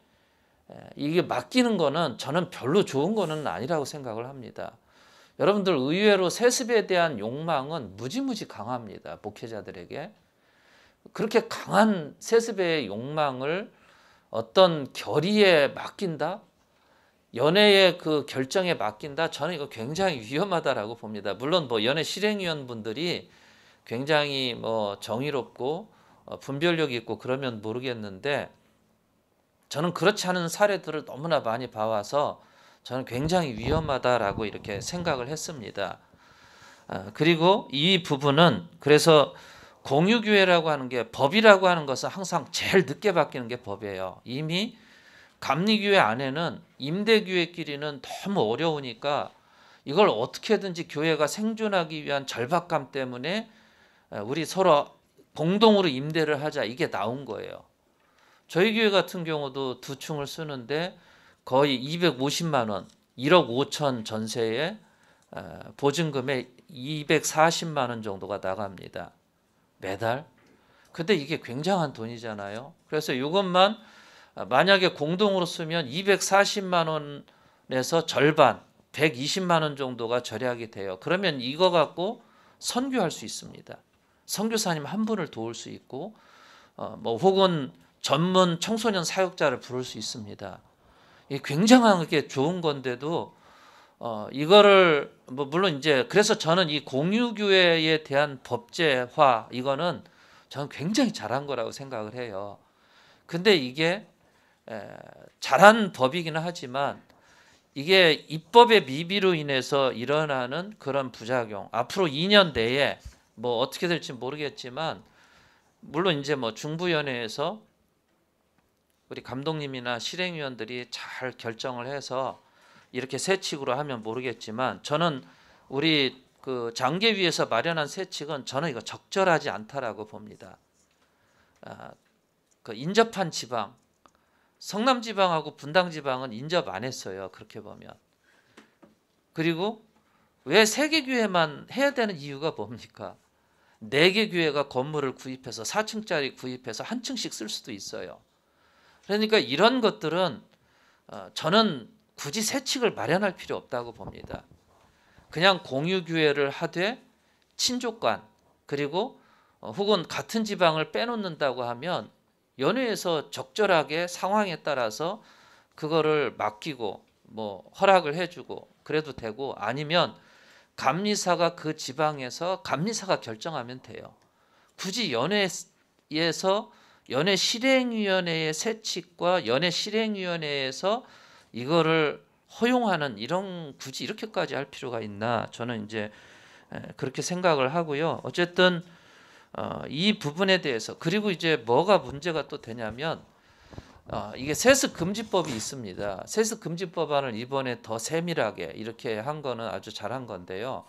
이게 맡기는 거는 저는 별로 좋은 거는 아니라고 생각을 합니다. 여러분들 의외로 세습에 대한 욕망은 무지무지 강합니다. 목회자들에게. 그렇게 강한 세습의 욕망을 어떤 결의에 맡긴다? 연회의 그 결정에 맡긴다? 저는 이거 굉장히 위험하다라고 봅니다. 물론 뭐 연회 실행위원분들이 굉장히 뭐 정의롭고 분별력 있고 그러면 모르겠는데 저는 그렇지 않은 사례들을 너무나 많이 봐와서 저는 굉장히 위험하다라고 이렇게 생각을 했습니다. 그리고 이 부분은 그래서 공유교회라고 하는 게 법이라고 하는 것은 항상 제일 늦게 바뀌는 게 법이에요. 이미 감리교회 안에는 임대교회끼리는 너무 어려우니까 이걸 어떻게든지 교회가 생존하기 위한 절박감 때문에 우리 서로 공동으로 임대를 하자 이게 나온 거예요. 저희 교회 같은 경우도 두 층을 쓰는데 거의 250만 원, 1억 5천 전세에 보증금에 240만 원 정도가 나갑니다. 매달. 근데 이게 굉장한 돈이잖아요. 그래서 이것만 만약에 공동으로 쓰면 240만 원에서 절반, 120만 원 정도가 절약이 돼요. 그러면 이거 갖고 선교할 수 있습니다. 선교사님 한 분을 도울 수 있고 뭐 혹은 전문 청소년 사역자를 부를 수 있습니다. 이게 굉장하게 좋은 건데도 이거를 뭐 물론 이제 그래서 저는 이 공유교회에 대한 법제화 이거는 저는 굉장히 잘한 거라고 생각을 해요. 근데 이게 잘한 법이기는 하지만 이게 입법의 미비로 인해서 일어나는 그런 부작용 앞으로 2년 내에 뭐 어떻게 될지 모르겠지만 물론 이제 뭐 중부연회에서 우리 감독님이나 실행위원들이 잘 결정을 해서 이렇게 세칙으로 하면 모르겠지만 저는 우리 그 장계위에서 마련한 세칙은 저는 이거 적절하지 않다라고 봅니다. 그 인접한 지방, 성남지방하고 분당지방은 인접 안 했어요. 그렇게 보면. 그리고 왜 3개 교회만 해야 되는 이유가 뭡니까? 4개 교회가 건물을 구입해서 4층짜리 구입해서 한 층씩 쓸 수도 있어요. 그러니까 이런 것들은 저는 굳이 세칙을 마련할 필요 없다고 봅니다. 그냥 공유교회를 하되 친족간 그리고 혹은 같은 지방을 빼놓는다고 하면 연회에서 적절하게 상황에 따라서 그거를 맡기고 뭐 허락을 해주고 그래도 되고 아니면 감리사가 그 지방에서 감리사가 결정하면 돼요. 굳이 연회에서 연회 실행위원회의 세칙과 연회 실행위원회에서 이거를 허용하는 이런 굳이 이렇게까지 할 필요가 있나 저는 이제 그렇게 생각을 하고요. 어쨌든 이 부분에 대해서 그리고 이제 뭐가 문제가 또 되냐면 이게 세습 금지법이 있습니다. 세습 금지법안을 이번에 더 세밀하게 이렇게 한 거는 아주 잘한 건데요.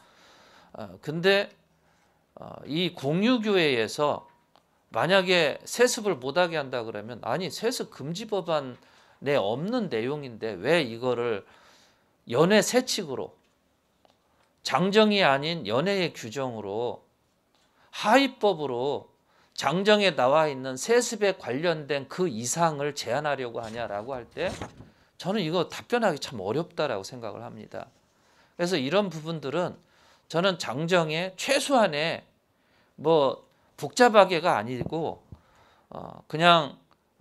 근데 이 공유교회에서 만약에 세습을 못하게 한다 그러면 아니 세습 금지법안에 없는 내용인데 왜 이거를 연회 세칙으로 장정이 아닌 연회의 규정으로 하위법으로 장정에 나와 있는 세습에 관련된 그 이상을 제한하려고 하냐라고 할 때 저는 이거 답변하기 참 어렵다라고 생각을 합니다. 그래서 이런 부분들은 저는 장정에 최소한의 뭐 복잡하게가 아니고 그냥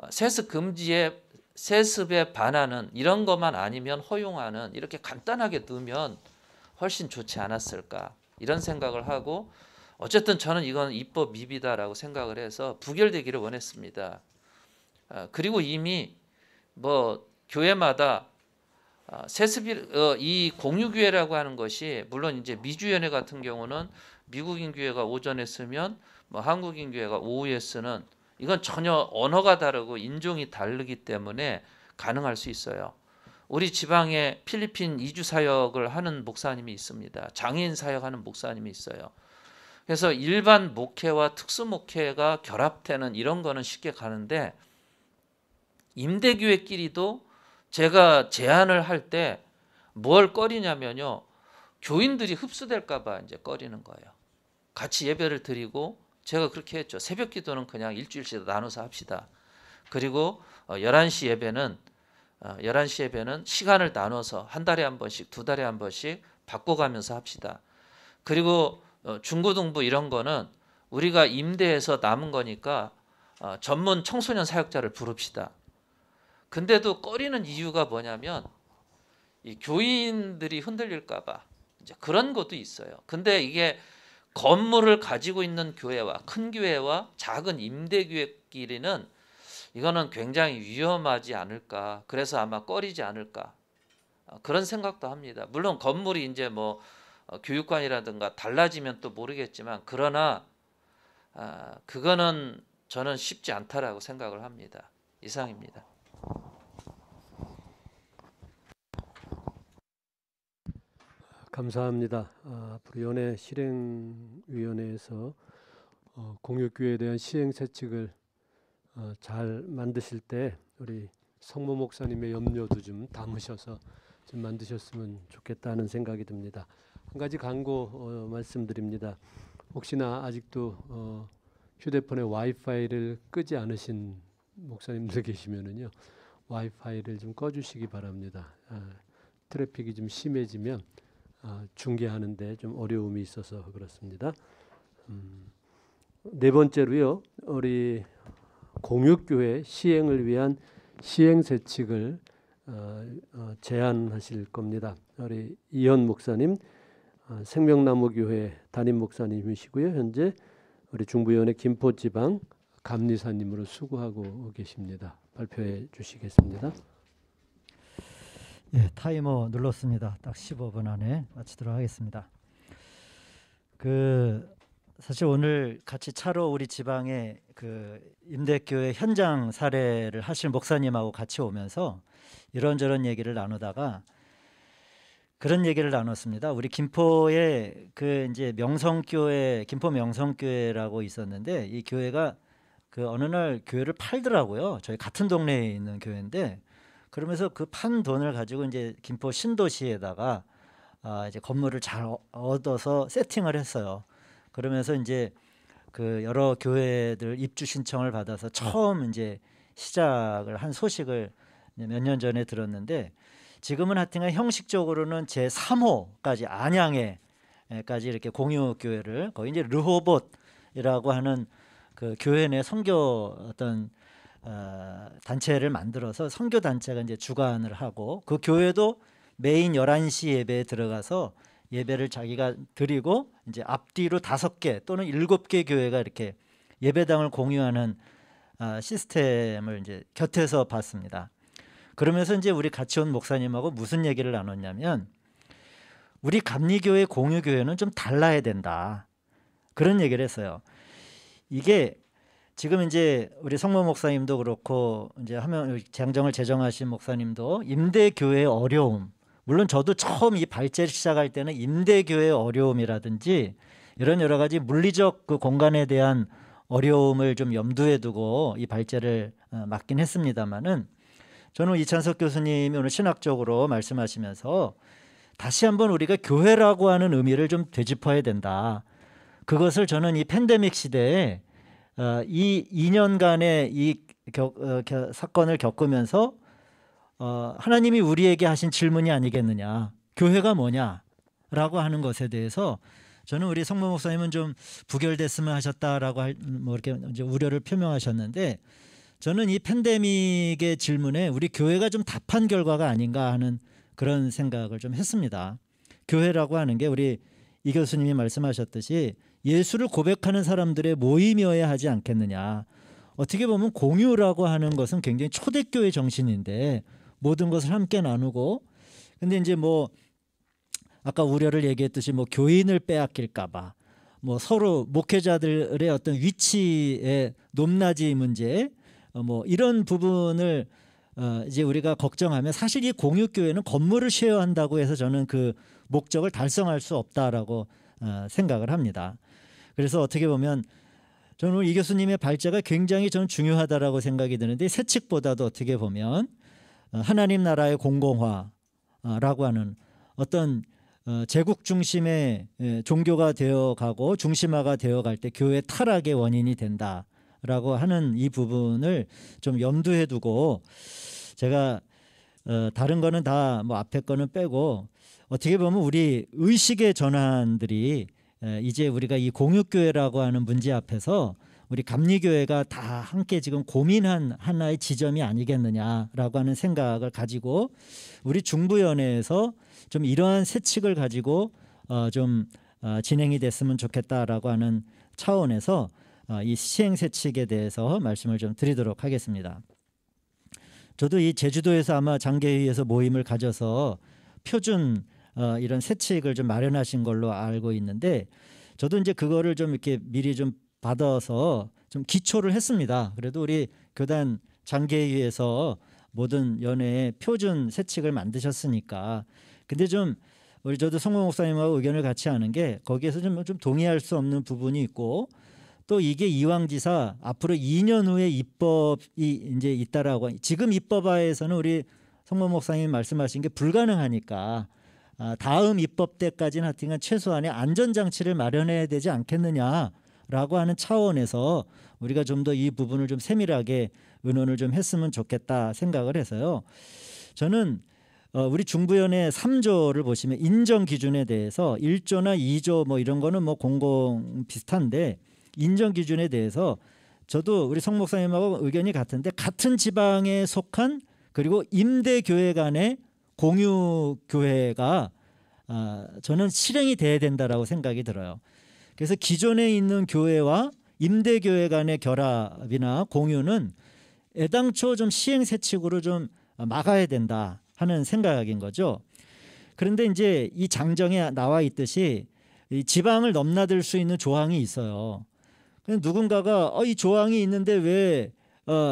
세습 금지에 세습에 반하는 이런 것만 아니면 허용하는 이렇게 간단하게 넣으면 훨씬 좋지 않았을까 이런 생각을 하고 어쨌든 저는 이건 입법 미비다라고 생각을 해서 부결되기를 원했습니다. 그리고 이미 뭐 교회마다 세습이 이 공유교회라고 하는 것이 물론 이제 미주연회 같은 경우는 미국인 교회가 오전에 쓰면 뭐 한국인 교회가 오후에 쓰는 이건 전혀 언어가 다르고 인종이 다르기 때문에 가능할 수 있어요. 우리 지방에 필리핀 이주 사역을 하는 목사님이 있습니다. 장애인 사역하는 목사님이 있어요. 그래서 일반 목회와 특수 목회가 결합되는 이런 거는 쉽게 가는데 임대교회끼리도 제가 제안을 할 때 뭘 꺼리냐면요. 교인들이 흡수될까 봐 이제 꺼리는 거예요. 같이 예배를 드리고 제가 그렇게 했죠. 새벽 기도는 그냥 일주일씩 나눠서 합시다. 그리고 11시 예배는 시간을 나눠서 한 달에 한 번씩, 두 달에 한 번씩 바꿔가면서 합시다. 그리고 중고등부 이런 거는 우리가 임대해서 남은 거니까 전문 청소년 사역자를 부릅시다. 근데도 꺼리는 이유가 뭐냐면 이 교인들이 흔들릴까 봐 이제 그런 것도 있어요. 근데 이게 건물을 가지고 있는 교회와 큰 교회와 작은 임대교회끼리는 이거는 굉장히 위험하지 않을까. 그래서 아마 꺼리지 않을까. 그런 생각도 합니다. 물론 건물이 이제 뭐 교육관이라든가 달라지면 또 모르겠지만 그러나 그거는 저는 쉽지 않다라고 생각을 합니다. 이상입니다. 감사합니다. 앞으로 연회 실행위원회에서 공유교회에 대한 시행세칙을 잘 만드실 때 우리 성모 목사님의 염려도 좀 담으셔서 좀 만드셨으면 좋겠다는 생각이 듭니다. 한 가지 광고 말씀드립니다. 혹시나 아직도 휴대폰에 와이파이를 끄지 않으신 목사님들 계시면은요, 와이파이를 좀 꺼주시기 바랍니다. 트래픽이 좀 심해지면 중계하는데 좀 어려움이 있어서 그렇습니다. 네 번째로요, 우리 공유교회 시행을 위한 시행세칙을 제안하실 겁니다. 우리 이현 목사님, 생명나무교회 담임 목사님이시고요. 현재 우리 중부위원회 김포지방 감리사님으로 수고하고 계십니다. 발표해 주시겠습니다. 예, 타이머 눌렀습니다. 딱 15분 안에 마치도록 하겠습니다. 사실 오늘 같이 차로 우리 지방에 임대교회 현장 사례를 하실 목사님하고 같이 오면서 이런저런 얘기를 나누다가 그런 얘기를 나눴습니다. 우리 김포에 이제 명성교회, 김포 명성교회라고 있었는데 이 교회가 어느 날 교회를 팔더라고요. 저희 같은 동네에 있는 교회인데 그러면서 그 판 돈을 가지고 이제 김포 신도시에다가 이제 건물을 잘 얻어서 세팅을 했어요. 그러면서 이제 여러 교회들 입주 신청을 받아서 처음 이제 시작을 한 소식을 몇 년 전에 들었는데 지금은 하여튼간 형식적으로는 제 3호까지 안양에까지 이렇게 공유 교회를 거의 이제 르호봇이라고 하는 교회 내 선교 단체를 만들어서 선교 단체가 이제 주관을 하고 그 교회도 메인 11시 예배에 들어가서 예배를 자기가 드리고 이제 앞뒤로 5개 또는 7개 교회가 이렇게 예배당을 공유하는 시스템을 이제 곁에서 봤습니다. 그러면서 이제 우리 같이 온 목사님하고 무슨 얘기를 나눴냐면 우리 감리교회 공유교회는 좀 달라야 된다. 그런 얘기를 했어요. 이게 지금 이제 우리 성모 목사님도 그렇고 이제 하면 장정을 제정하신 목사님도 임대교회의 어려움, 물론 저도 처음 이 발제를 시작할 때는 임대교회의 어려움이라든지 이런 여러 가지 물리적 그 공간에 대한 어려움을 좀 염두에 두고 이 발제를 맡긴 했습니다만은, 저는 이찬석 교수님이 오늘 신학적으로 말씀하시면서 다시 한번 우리가 교회라고 하는 의미를 좀 되짚어야 된다. 그것을 저는 이 팬데믹 시대에 이 2년간의 이 사건을 겪으면서 하나님이 우리에게 하신 질문이 아니겠느냐, 교회가 뭐냐라고 하는 것에 대해서 저는 우리 성모 목사님은 좀 부결됐으면 하셨다라고 뭐 이렇게 이제 우려를 표명하셨는데, 저는 이 팬데믹의 질문에 우리 교회가 좀 답한 결과가 아닌가 하는 그런 생각을 좀 했습니다. 교회라고 하는 게 우리 이 교수님이 말씀하셨듯이 예수를 고백하는 사람들의 모임이어야 하지 않겠느냐. 어떻게 보면 공유라고 하는 것은 굉장히 초대교회 정신인데, 모든 것을 함께 나누고, 근데 이제 뭐 아까 우려를 얘기했듯이 뭐 교인을 빼앗길까봐, 뭐 서로 목회자들의 어떤 위치의 높낮이 문제, 뭐 이런 부분을 이제 우리가 걱정하면, 사실 이 공유교회는 건물을 쉐어한다고 해서 저는 그 목적을 달성할 수 없다라고 생각을 합니다. 그래서 어떻게 보면 저는 이 교수님의 발제가 굉장히 저는 중요하다라고 생각이 드는데, 세칙보다도 어떻게 보면 하나님 나라의 공공화라고 하는 어떤 제국 중심의 종교가 되어가고 중심화가 되어갈 때 교회 타락의 원인이 된다라고 하는 이 부분을 좀 염두에 두고, 제가 다른 거는 다 뭐 앞에 거는 빼고, 어떻게 보면 우리 의식의 전환들이 이제 우리가 이 공유교회라고 하는 문제 앞에서 우리 감리교회가 다 함께 지금 고민한 하나의 지점이 아니겠느냐라고 하는 생각을 가지고, 우리 중부연회에서 좀 이러한 세칙을 가지고 좀 진행이 됐으면 좋겠다라고 하는 차원에서 이 시행세칙에 대해서 말씀을 좀 드리도록 하겠습니다. 저도 이 제주도에서 아마 장계회의에서 모임을 가져서 표준 이런 세칙을 좀 마련하신 걸로 알고 있는데, 저도 이제 그거를 좀 이렇게 미리 좀 받아서 좀 기초를 했습니다. 그래도 우리 교단 장계회의에서 모든 연회에 표준 세칙을 만드셨으니까. 근데 좀 우리 저도 성모 목사님하고 의견을 같이 하는 게, 거기에서 좀 동의할 수 없는 부분이 있고, 또 이게 이왕지사 앞으로 2년 후에 입법이 이제 있다라고, 지금 입법화에서는 우리 성모 목사님이 말씀하신 게 불가능하니까 다음 입법 때까지는 하여튼 최소한의 안전장치를 마련해야 되지 않겠느냐라고 하는 차원에서 우리가 좀 더 이 부분을 좀 세밀하게 의논을 좀 했으면 좋겠다 생각을 해서요. 저는 우리 중부연의 3조를 보시면 인정 기준에 대해서 1조나 2조 뭐 이런 거는 뭐 공공 비슷한데, 인정 기준에 대해서 저도 우리 성 목사님하고 의견이 같은데, 같은 지방에 속한 그리고 임대교회 간의 공유교회가 저는 실행이 돼야 된다라고 생각이 들어요. 그래서 기존에 있는 교회와 임대교회 간의 결합이나 공유는 애당초 좀 시행세칙으로 좀 막아야 된다 하는 생각인 거죠. 그런데 이제 이 장정에 나와 있듯이 이 지방을 넘나들 수 있는 조항이 있어요. 누군가가 이 조항이 있는데 왜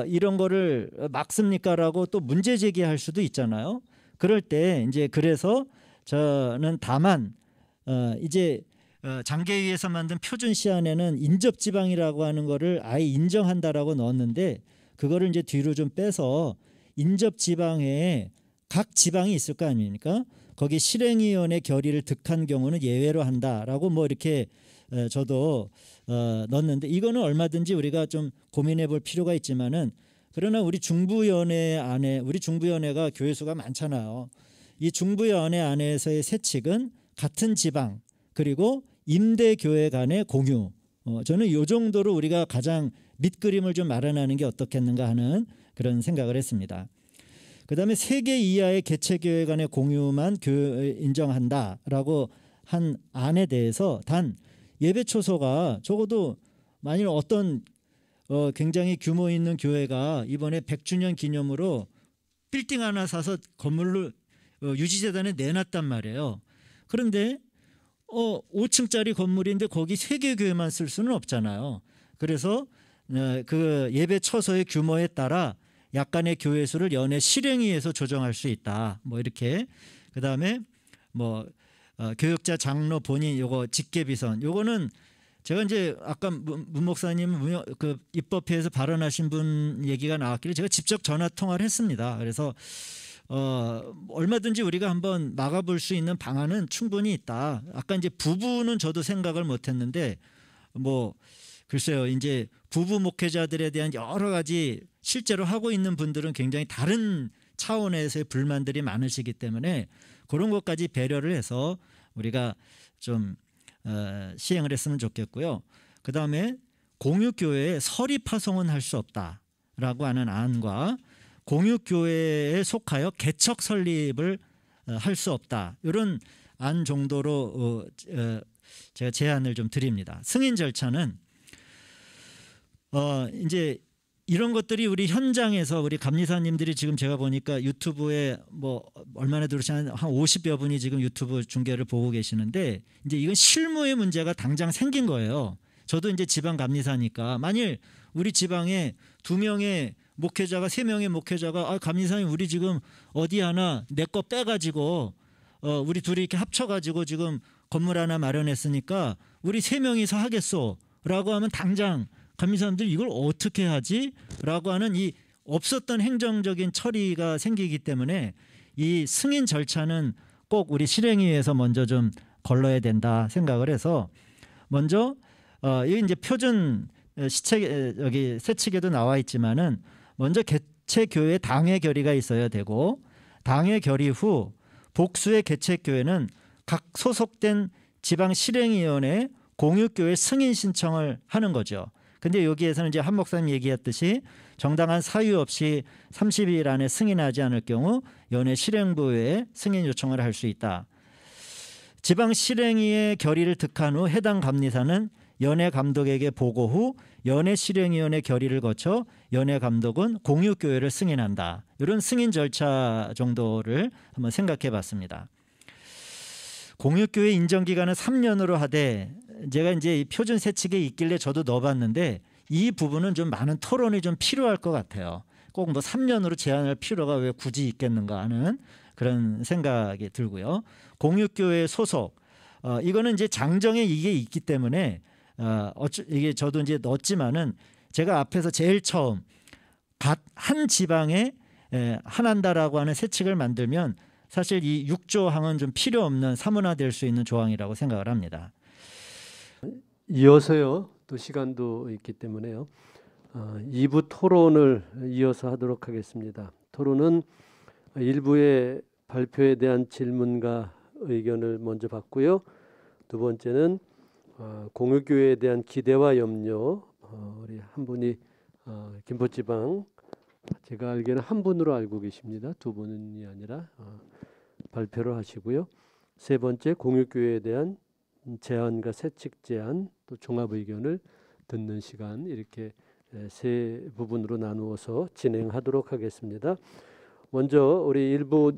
이런 거를 막습니까라고 또 문제 제기할 수도 있잖아요. 그럴 때 이제 그래서 저는 다만 이제 장계위에서 만든 표준 시안에는 인접 지방이라고 하는 거를 아예 인정한다라고 넣었는데, 그거를 이제 뒤로 좀 빼서 인접 지방에 각 지방이 있을 거 아닙니까? 거기 실행위원회 결의를 득한 경우는 예외로 한다라고 뭐 이렇게 저도 넣었는데, 이거는 얼마든지 우리가 좀 고민해 볼 필요가 있지만은, 그러나 우리 중부연회 안에, 우리 중부연회가 교회 수가 많잖아요. 이 중부연회 안에서의 세칙은 같은 지방 그리고 임대교회 간의 공유, 저는 이 정도로 우리가 가장 밑그림을 좀 마련하는 게 어떻겠는가 하는 그런 생각을 했습니다. 그 다음에 3개 이하의 개체교회 간의 공유만 인정한다라고 한 안에 대해서, 단 예배 초소가 적어도 만일 어떤 굉장히 규모 있는 교회가 이번에 100주년 기념으로 빌딩 하나 사서 건물로 유지재단에 내놨단 말이에요. 그런데 5층짜리 건물인데 거기 3개 교회만 쓸 수는 없잖아요. 그래서 그 예배 처소의 규모에 따라 약간의 교회 수를 연회 실행위에서 조정할 수 있다. 뭐 이렇게 그다음에 뭐 교역자 장로 본인 요거 직계비선 요거는 제가 이제 아까 문 목사님 그 입법회에서 발언하신 분 얘기가 나왔길래 제가 직접 전화 통화를 했습니다. 그래서 얼마든지 우리가 한번 막아볼 수 있는 방안은 충분히 있다. 아까 이제 부부는 저도 생각을 못했는데 뭐 글쎄요, 이제 부부 목회자들에 대한 여러 가지 실제로 하고 있는 분들은 굉장히 다른 차원에서의 불만들이 많으시기 때문에 그런 것까지 배려를 해서 우리가 좀 시행을 했으면 좋겠고요. 그 다음에 공유교회에 서리 파송은 할 수 없다라고 하는 안과 공유교회에 속하여 개척 설립을 할 수 없다. 이런 안 정도로 제가 제안을 좀 드립니다. 승인 절차는 이제 이런 것들이 우리 현장에서 우리 감리사님들이 지금 제가 보니까 유튜브에 뭐 얼마나 들으시나 한 50여 분이 지금 유튜브 중계를 보고 계시는데 이제 이건 실무의 문제가 당장 생긴 거예요. 저도 이제 지방 감리사니까 만일 우리 지방에 2명의 목회자가 3명의 목회자가 감리사님 우리 지금 어디 하나 내 거 빼가지고 우리 둘이 이렇게 합쳐가지고 지금 건물 하나 마련했으니까 우리 3명이서 하겠소 라고 하면 당장 감리사님들 이걸 어떻게 하지? 라고 하는 이 없었던 행정적인 처리가 생기기 때문에 이 승인 절차는 꼭 우리 실행위에서 먼저 좀 걸러야 된다 생각을 해서 먼저 이 이제 표준 시책 여기 세칙에도 나와 있지만은 먼저 개최 교회 당회 결의가 있어야 되고 당회 결의 후 복수의 개최 교회는 각 소속된 지방 실행위원회 공유교회 승인 신청을 하는 거죠. 근데 여기에서는 이제 한 목사님 얘기했듯이 정당한 사유 없이 30일 안에 승인하지 않을 경우 연회 실행부에 승인 요청을 할 수 있다. 지방 실행위의 결의를 득한 후 해당 감리사는 연회 감독에게 보고 후 연회 실행위원회 결의를 거쳐 연회 감독은 공유교회를 승인한다. 이런 승인 절차 정도를 한번 생각해 봤습니다. 공유교회 인정기간은 3년으로 하되 제가 이제 이 표준 세칙에 있길래 저도 넣어봤는데 이 부분은 좀 많은 토론이 좀 필요할 것 같아요. 꼭 뭐 3년으로 제한할 필요가 왜 굳이 있겠는가 하는 그런 생각이 들고요. 공유교회 소속 이거는 이제 장정에 이게 있기 때문에 이게 저도 이제 넣었지만은 제가 앞에서 제일 처음 한 지방에 한한다라고 하는 세칙을 만들면 사실 이 6조 항은 좀 필요 없는 사문화될 수 있는 조항이라고 생각을 합니다. 이어서요. 또 시간도 있기 때문에요. 2부 토론을 이어서 하도록 하겠습니다. 토론은 1부의 발표에 대한 질문과 의견을 먼저 받고요. 두 번째는 공유교회에 대한 기대와 염려 우리 한 분이 김포지방 제가 알기에는 한 분으로 알고 계십니다. 두 분이 아니라 발표를 하시고요. 세 번째 공유교회에 대한 제안과 세칙 제안 또 종합 의견을 듣는 시간 이렇게 세 부분으로 나누어서 진행하도록 하겠습니다. 먼저 우리 일부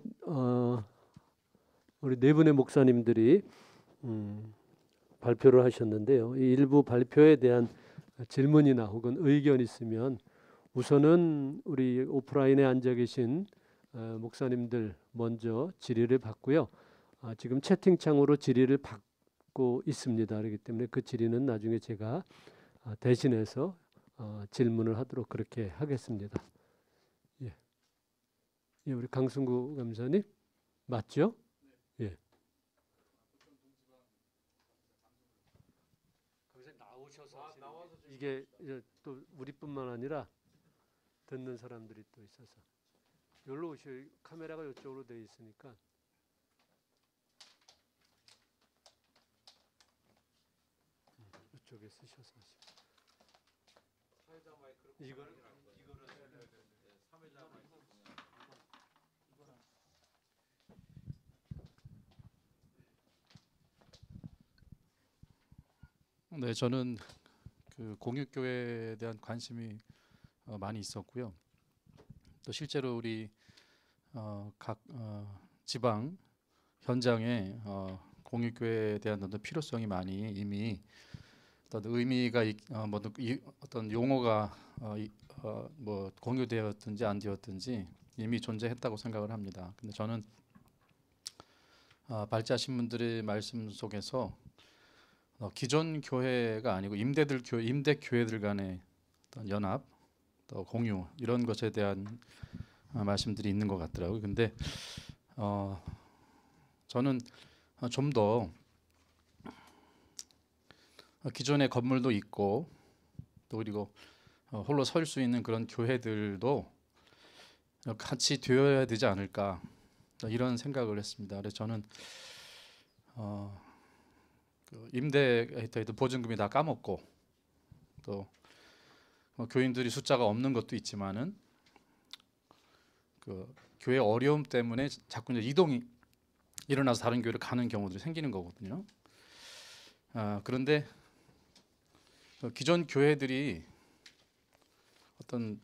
우리 네 분의 목사님들이 발표를 하셨는데요. 이 일부 발표에 대한 질문이나 혹은 의견 있으면 우선은 우리 오프라인에 앉아 계신 목사님들 먼저 질의를 받고요. 지금 채팅창으로 질의를 받고 있습니다. 그렇기 때문에 그 질의는 나중에 제가 대신해서 질문을 하도록 그렇게 하겠습니다. 예, 우리 강승구 감사님 맞죠? 예. 거기서 나오셔서 이게 또 우리뿐만 아니라 듣는 사람들이 또 있어서 여기로 오셔 카메라가 이쪽으로 돼 있으니까 이쪽에 쓰셔서 이거를 네, 저는 그 공유교회에 대한 관심이 많이 있었고요. 또 실제로 우리 각 지방 현장에 공유교회에 대한 어떤 필요성이 많이 이미 어떤 의미가 어떤 용어가 뭐 공유되었든지 안 되었든지 이미 존재했다고 생각을 합니다. 근데 저는 발제하신 분들의 말씀 속에서 기존 교회가 아니고 임대 교회들 간의 어떤 연합, 또 공유 이런 것에 대한 말씀들이 있는 것 같더라고요. 근데 저는 좀 더 기존의 건물도 있고 또 그리고 홀로 설 수 있는 그런 교회들도 같이 되어야 되지 않을까 이런 생각을 했습니다. 그래서 저는 그 임대해도 보증금이 다 까먹고 또 교인들이 숫자가 없는 것도 있지만은 그 교회 어려움 때문에 자꾸 이제 이동이 일어나서 다른 교회를 가는 경우들이 생기는 거거든요. 그런데 기존 교회들이 어떤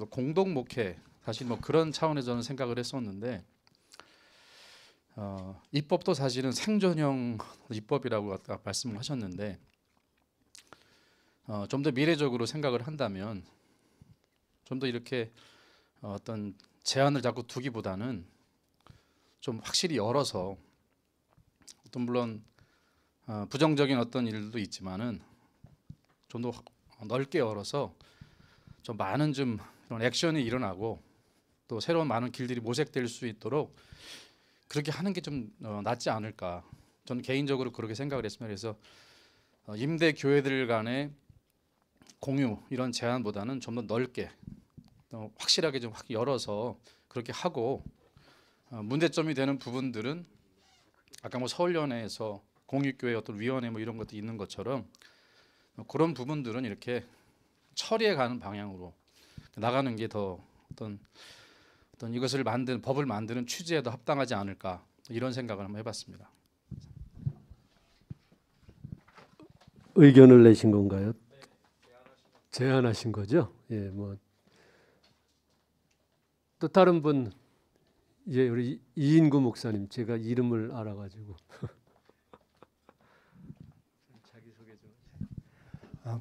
공동 목회 사실 뭐 그런 차원에서 저는 생각을 했었는데 입법도 사실은 생존형 입법이라고 아까 말씀을 하셨는데 좀 더 미래적으로 생각을 한다면 좀 더 이렇게 어떤 제한을 자꾸 두기보다는 좀 확실히 열어서 어떤 물론 부정적인 어떤 일도 있지만은 좀 더 넓게 열어서 좀 많은 좀 그런 액션이 일어나고 또 새로운 많은 길들이 모색될 수 있도록 그렇게 하는 게 좀 낫지 않을까. 저는 개인적으로 그렇게 생각을 했습니다. 그래서 임대 교회들 간의 공유 이런 제한보다는 좀 더 넓게 확실하게 좀 확 열어서 그렇게 하고 문제점이 되는 부분들은 아까 뭐 서울연회에서 공유교회 어떤 위원회 뭐 이런 것도 있는 것처럼 그런 부분들은 이렇게 처리해 가는 방향으로 나가는 게 더 어떤 이것을 법을 만드는 취지에 더 합당하지 않을까 이런 생각을 한번 해봤습니다. 의견을 내신 건가요? 제안하신 거죠? 예, 뭐 또 다른 분, 이제 우리 이인구 목사님, 제가 이름을 알아가지고 자기 소개 좀.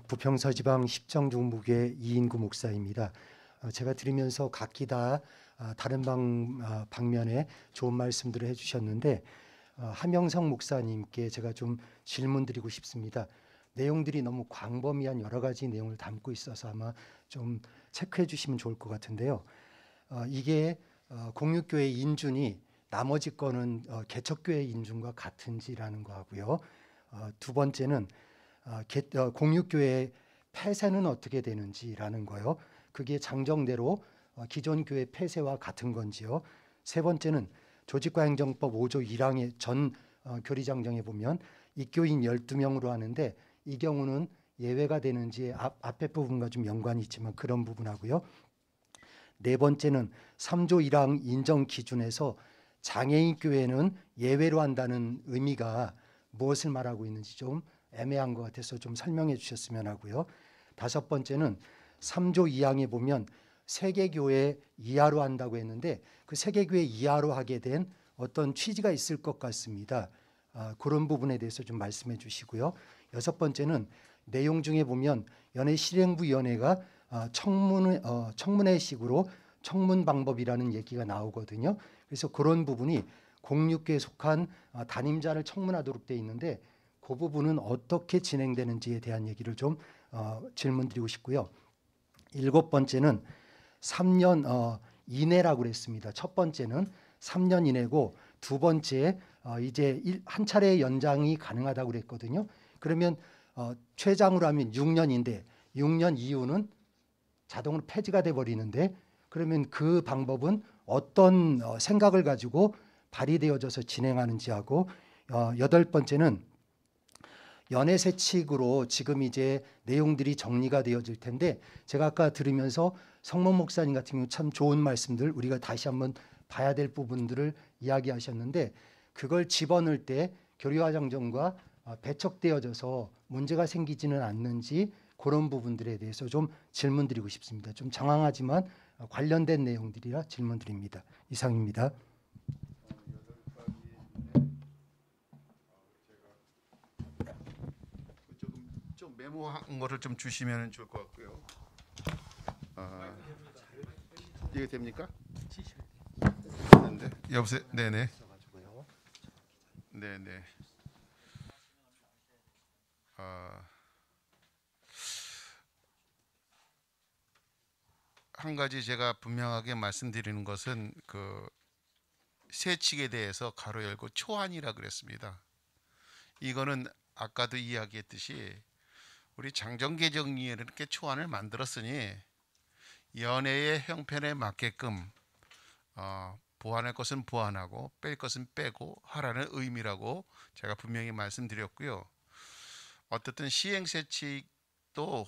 부평서지방 십정중무교회 이인구 목사입니다. 제가 들으면서 각기 다 다른 방면에 좋은 말씀들을 해주셨는데 함영성 목사님께 제가 좀 질문드리고 싶습니다. 내용들이 너무 광범위한 여러 가지 내용을 담고 있어서 아마 좀 체크해 주시면 좋을 것 같은데요. 이게 공유교회 인준이 나머지 거는 개척교회 인준과 같은지라는 거 하고요. 두 번째는 공유교회 폐쇄는 어떻게 되는지라는 거요. 그게 장정대로 기존 교회 폐쇄와 같은 건지요. 세 번째는 조직과행정법 5조 1항의 전 교리장정에 보면 입교인 12명으로 하는데 이 경우는 예외가 되는지 앞에 부분과 좀 연관이 있지만 그런 부분하고요. 네 번째는 3조 1항 인정 기준에서 장애인 교회는 예외로 한다는 의미가 무엇을 말하고 있는지 좀 애매한 것 같아서 좀 설명해 주셨으면 하고요. 다섯 번째는 3조 2항에 보면 세계교회 이하로 한다고 했는데 그 세계교회 이하로 하게 된 어떤 취지가 있을 것 같습니다. 그런 부분에 대해서 좀 말씀해 주시고요. 여섯 번째는 내용 중에 보면 연예실행부위원회가 청문회식으로 청문 방법이라는 얘기가 나오거든요. 그래서 그런 부분이 공유교에 속한 담임자를 청문하도록 돼 있는데 그 부분은 어떻게 진행되는지에 대한 얘기를 좀 질문드리고 싶고요. 일곱 번째는 3년 이내라고 그랬습니다. 첫 번째는 3년 이내고 두 번째 이제 한 차례 연장이 가능하다고 그랬거든요. 그러면 최장으로 하면 6년인데 6년 이후는 자동으로 폐지가 돼 버리는데 그러면 그 방법은 어떤 생각을 가지고 발의되어져서 진행하는지 하고 여덟 번째는 연회세칙으로 지금 이제 내용들이 정리가 되어질 텐데 제가 아까 들으면서 성문 목사님 같은 경우 참 좋은 말씀들 우리가 다시 한번 봐야 될 부분들을 이야기하셨는데 그걸 집어넣을 때 교리화장정과 배척되어져서 문제가 생기지는 않는지 그런 부분들에 대해서 좀 질문드리고 싶습니다. 좀 장황하지만 관련된 내용들이라 질문드립니다. 이상입니다. 좀 메모한 거를 좀 주시면 좋을 것 같고요. 이게 됩니까? 네. 여보세요. 네네. 네네. 한 가지 제가 분명하게 말씀드리는 것은 그 세칙에 대해서 가로 열고 초안이라 그랬습니다. 이거는 아까도 이야기했듯이 우리 장정개정위에 이렇게 초안을 만들었으니 연회의 형편에 맞게끔 보완할 것은 보완하고 뺄 것은 빼고 하라는 의미라고 제가 분명히 말씀드렸고요. 어떻든 시행세칙도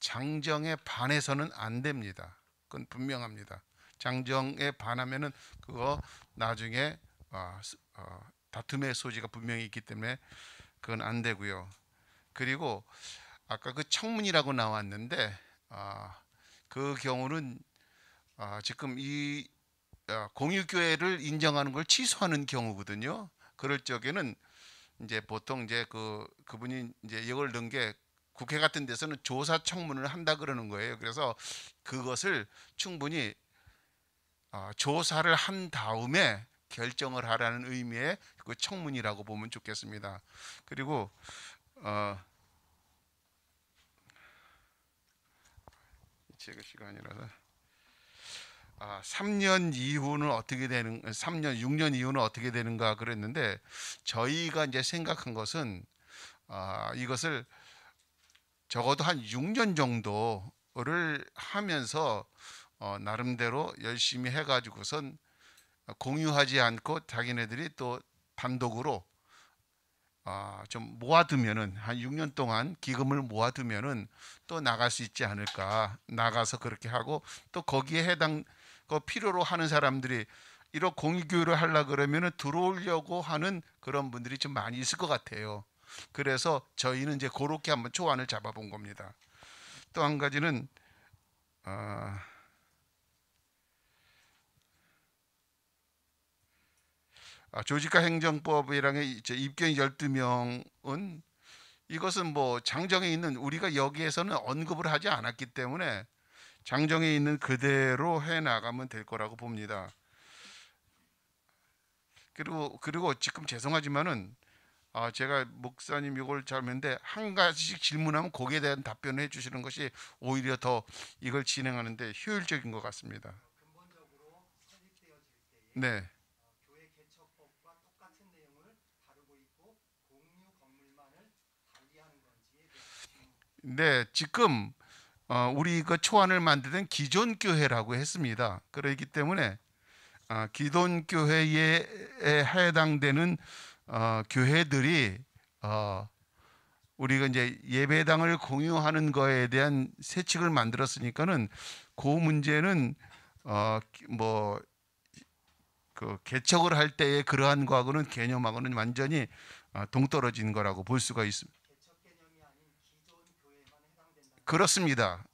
장정에 반해서는 안 됩니다. 그건 분명합니다. 장정에 반하면은 그거 나중에 다툼의 소지가 분명히 있기 때문에 그건 안 되고요. 그리고 아까 그 청문이라고 나왔는데 그 경우는 지금 이 공유교회를 인정하는 걸 취소하는 경우거든요. 그럴 적에는 이제 보통 이제 그분이 이제 이걸 넣은 게 국회 같은 데서는 조사 청문을 한다 그러는 거예요. 그래서 그것을 충분히 조사를 한 다음에 결정을 하라는 의미의 그 청문이라고 보면 좋겠습니다. 그리고 제가 시간이라서 3년 이후는 어떻게 되는 3년 6년 이후는 어떻게 되는가 그랬는데 저희가 이제 생각한 것은 이것을 적어도 한 6년 정도를 하면서 나름대로 열심히 해가지고선 공유하지 않고 자기네들이 또 단독으로 좀 모아두면은 한 6년 동안 기금을 모아두면은 또 나갈 수 있지 않을까. 나가서 그렇게 하고 또 거기에 해당 필요로 하는 사람들이 이런 공유교회를 하려고 그러면은 들어오려고 하는 그런 분들이 좀 많이 있을 것 같아요. 그래서 저희는 이제 그렇게 한번 초안을 잡아본 겁니다. 또 한 가지는 조직과 행정법이랑 입견 12명은 이것은 뭐 장정에 있는 우리가 여기에서는 언급을 하지 않았기 때문에 장정에 있는 그대로 해 나가면 될 거라고 봅니다. 그리고 지금 죄송하지만은 제가 목사님 이걸 잘했는데 한 가지씩 질문하면 거기에 대한 답변을 해주시는 것이 오히려 더 이걸 진행하는데 효율적인 것 같습니다. 네. 네, 지금 우리 그 초안을 만드는 기존 교회라고 했습니다. 그렇기 때문에 기존 교회에 해당되는 교회들이 우리가 이제 예배당을 공유하는 거에 대한 세칙을 만들었으니까는 그 문제는 그 개척을 할 때의 그러한 거하고는 개념하고는 완전히 동떨어진 거라고 볼 수가 있습니다. 그렇습니다.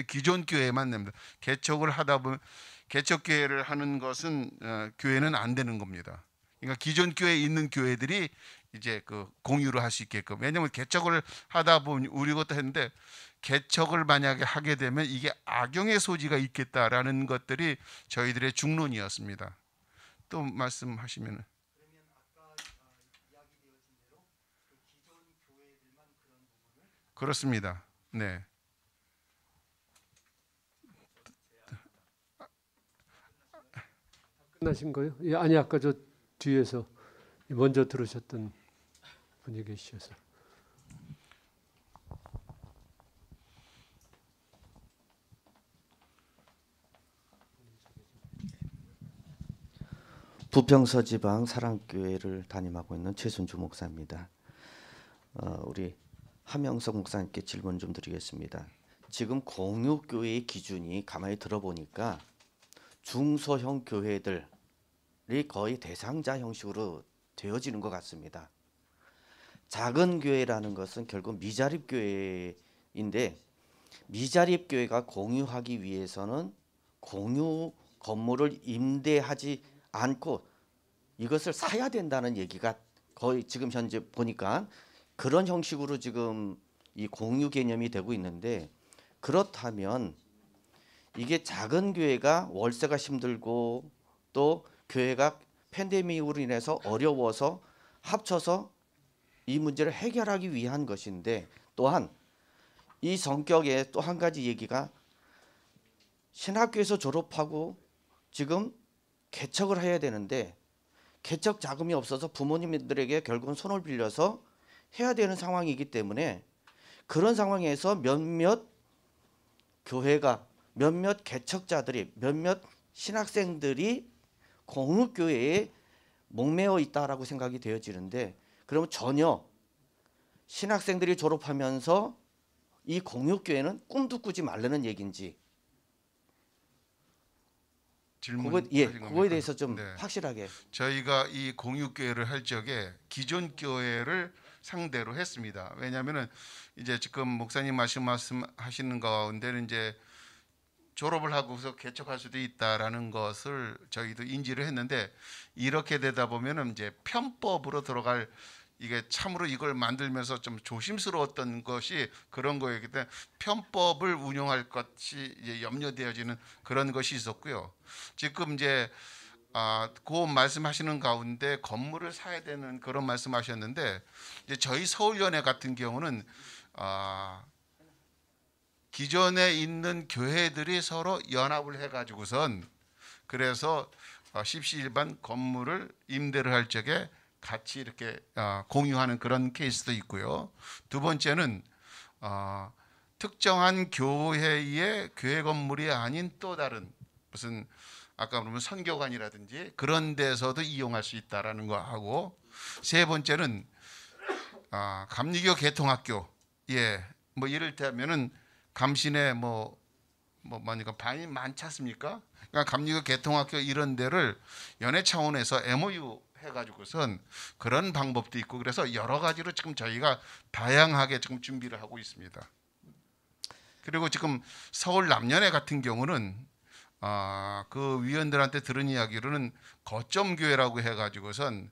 기존 교회만 됩니다. 개척을 하다 보면 개척 교회를 하는 것은 교회는 안 되는 겁니다. 그러니까 기존 교회에 있는 교회들이 이제 그 공유를 할 수 있게끔. 왜냐하면 개척을 하다 보면 우리 것도 했는데 개척을 만약에 하게 되면 이게 악용의 소지가 있겠다라는 것들이 저희들의 중론이었습니다. 또 말씀하시면은. 그렇습니다. 네. 끝나신 거예요? 예, 아니 아까 저 뒤에서 먼저 들으셨던 분이 계셔서. 부평서지방 사랑교회를 담임하고 있는 최순주 목사입니다. 우리 하명석 목사님께 질문 좀 드리겠습니다. 지금 공유교회의 기준이 가만히 들어보니까 중소형 교회들이 거의 대상자 형식으로 되어지는 것 같습니다. 작은 교회라는 것은 결국 미자립 교회인데 미자립 교회가 공유하기 위해서는 공유 건물을 임대하지 않고 이것을 사야 된다는 얘기가 거의 지금 현재 보니까 그런 형식으로 지금 이 공유 개념이 되고 있는데, 그렇다면 이게 작은 교회가 월세가 힘들고 또 교회가 팬데믹으로 인해서 어려워서 합쳐서 이 문제를 해결하기 위한 것인데, 또한 이 성격의 또 한 가지 얘기가 신학교에서 졸업하고 지금 개척을 해야 되는데 개척 자금이 없어서 부모님들에게 결국은 손을 빌려서 해야 되는 상황이기 때문에, 그런 상황에서 몇몇 교회가, 몇몇 개척자들이, 몇몇 신학생들이 공유교회에 목매어 있다라고 생각이 되어지는데, 그러면 전혀 신학생들이 졸업하면서 이 공유교회는 꿈도 꾸지 말라는 얘기인지, 그거에 대해서 좀 확실하게. 저희가 이 공유교회를 할 적에 기존 교회를 상대로 했습니다. 왜냐하면은 이제 지금 목사님 말씀하시는 가운데는 이제 졸업을 하고서 개척할 수도 있다라는 것을 저희도 인지를 했는데, 이렇게 되다 보면은 이제 편법으로 들어갈, 이게 참으로 이걸 만들면서 좀 조심스러웠던 것이 그런 거였기 때문에 편법을 운용할 것이 이제 염려되어지는 그런 것이 있었고요. 지금 이제 그 말씀하시는 가운데 건물을 사야 되는 그런 말씀하셨는데, 이제 저희 서울연회 같은 경우는 기존에 있는 교회들이 서로 연합을 해가지고선, 그래서 십시일반 건물을 임대를 할 적에 같이 이렇게 공유하는 그런 케이스도 있고요. 두 번째는 특정한 교회의 교회 건물이 아닌 또 다른 무슨 아까 그러면 선교관이라든지 그런 데서도 이용할 수 있다라는 거 하고, 세 번째는 감리교 개통학교, 뭐 이를테면은 감신에 뭐니까 반이 많지 않습니까? 그러니까 감리교 개통학교 이런 데를 연회 차원에서 MOU 해가지고선 그런 방법도 있고, 그래서 여러 가지로 지금 저희가 다양하게 지금 준비를 하고 있습니다. 그리고 지금 서울 남연회 같은 경우는 그 위원들한테 들은 이야기로는 거점 교회라고 해가지고선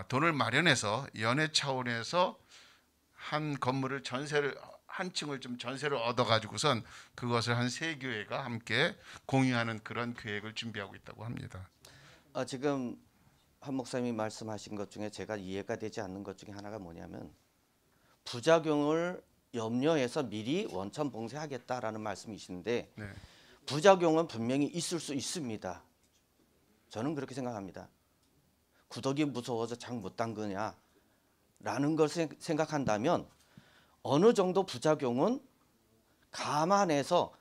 돈을 마련해서 연회 차원에서 한 건물을 한 층을 좀 전세를 얻어가지고선 그것을 한 3교회가 함께 공유하는 그런 계획을 준비하고 있다고 합니다. 지금 한 목사님이 말씀하신 것 중에 제가 이해가 되지 않는 것 중에 하나가 뭐냐면, 부작용을 염려해서 미리 원천 봉쇄하겠다라는 말씀이신데, 네. 부작용은 분명히 있을 수 있습니다. 저는 그렇게 생각합니다. 구더기 무서워서 장 못 담그냐라는 걸 생각한다면 어느 정도 부작용은 감안해서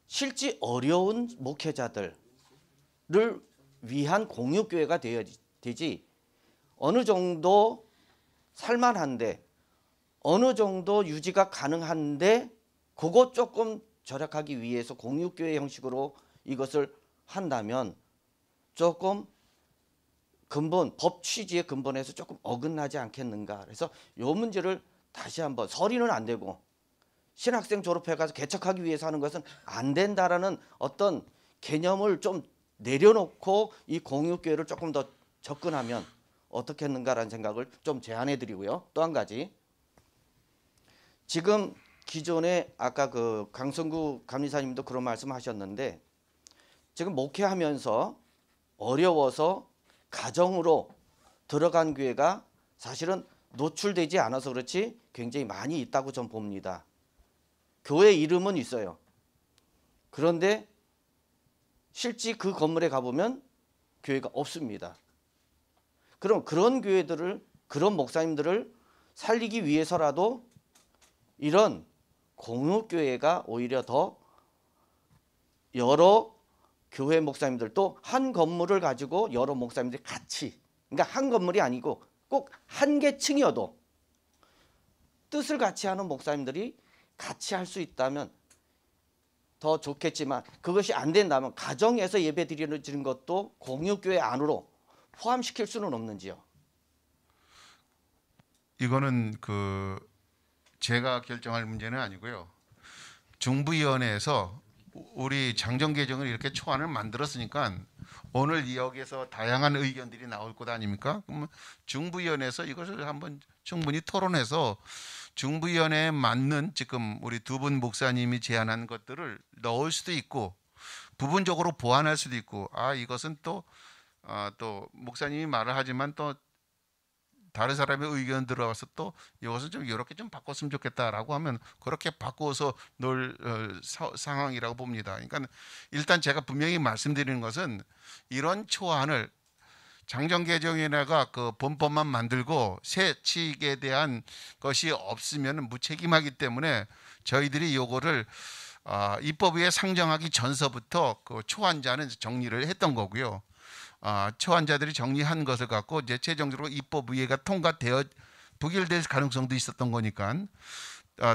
실제 어려운 목회자들을 위한 공유교회가 되어야 되지, 어느 정도 살만한데 어느 정도 유지가 가능한데 그거 조금 절약하기 위해서 공유교회 형식으로 이것을 한다면 조금 근본, 법 취지의 근본에서 조금 어긋나지 않겠는가. 그래서 이 문제를 다시 한번, 서리는 안 되고 신학생 졸업해가지고 개척하기 위해서 하는 것은 안 된다라는 어떤 개념을 좀 내려놓고 이 공유교회를 조금 더 접근하면 어떻겠는가라는 생각을 좀 제안해 드리고요. 또 한 가지, 지금 기존에 아까 그 강성구 감리사님도 그런 말씀하셨는데, 지금 목회하면서 어려워서 가정으로 들어간 교회가 사실은 노출되지 않아서 그렇지 굉장히 많이 있다고 전 봅니다. 교회 이름은 있어요. 그런데 실제 그 건물에 가보면 교회가 없습니다. 그럼 그런 교회들을, 그런 목사님들을 살리기 위해서라도 이런 공유교회가 오히려 더 여러 교회 목사님들도 한 건물을 가지고 여러 목사님들이 같이, 그러니까 한 건물이 아니고 꼭 한 개층이어도 뜻을 같이 하는 목사님들이 같이 할 수 있다면 더 좋겠지만, 그것이 안 된다면 가정에서 예배 드리는 것도 공유교회 안으로 포함시킬 수는 없는지요? 이거는 제가 결정할 문제는 아니고요. 중부위원회에서 우리 장정 개정을 이렇게 초안을 만들었으니까 오늘 여기에서 다양한 의견들이 나올 것 아닙니까? 그러면 중부위원회에서 이것을 한번 충분히 토론해서 중부위원회에 맞는 지금 우리 두 분 목사님이 제안한 것들을 넣을 수도 있고 부분적으로 보완할 수도 있고 이것은 또 목사님이 말을 하지만 또 다른 사람의 의견 들어와서 또 이것을 좀 이렇게 좀 바꿨으면 좋겠다라고 하면 그렇게 바꾸어서 놓을 상황이라고 봅니다. 그러니까 일단 제가 분명히 말씀드리는 것은 이런 초안을 장정개정위원회가 그 본법만 만들고 세칙에 대한 것이 없으면 무책임하기 때문에 저희들이 요거를 입법위에 상정하기 전서부터 그 초안자는 정리를 했던 거고요. 초안자들이 정리한 것을 갖고 이제 최종적으로 입법위가 부결될 가능성도 있었던 거니까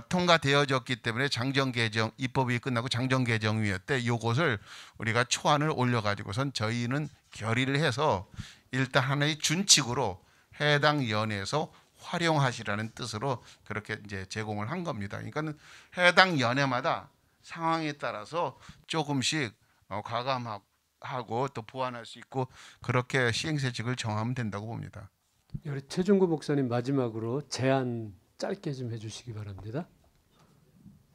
통과되어졌기 때문에 장정개정 입법위 끝나고 장정개정위원 때 요것을 우리가 초안을 올려가지고선 저희는 결의를 해서 일단 하나의 준칙으로 해당 연에서 활용하시라는 뜻으로 그렇게 이제 제공을 한 겁니다. 그러니까 해당 연회마다 상황에 따라서 조금씩 과감하고 또 보완할 수 있고 그렇게 시행세칙을 정하면 된다고 봅니다. 우리 최종구 목사님 마지막으로 제안 짧게 좀 해주시기 바랍니다.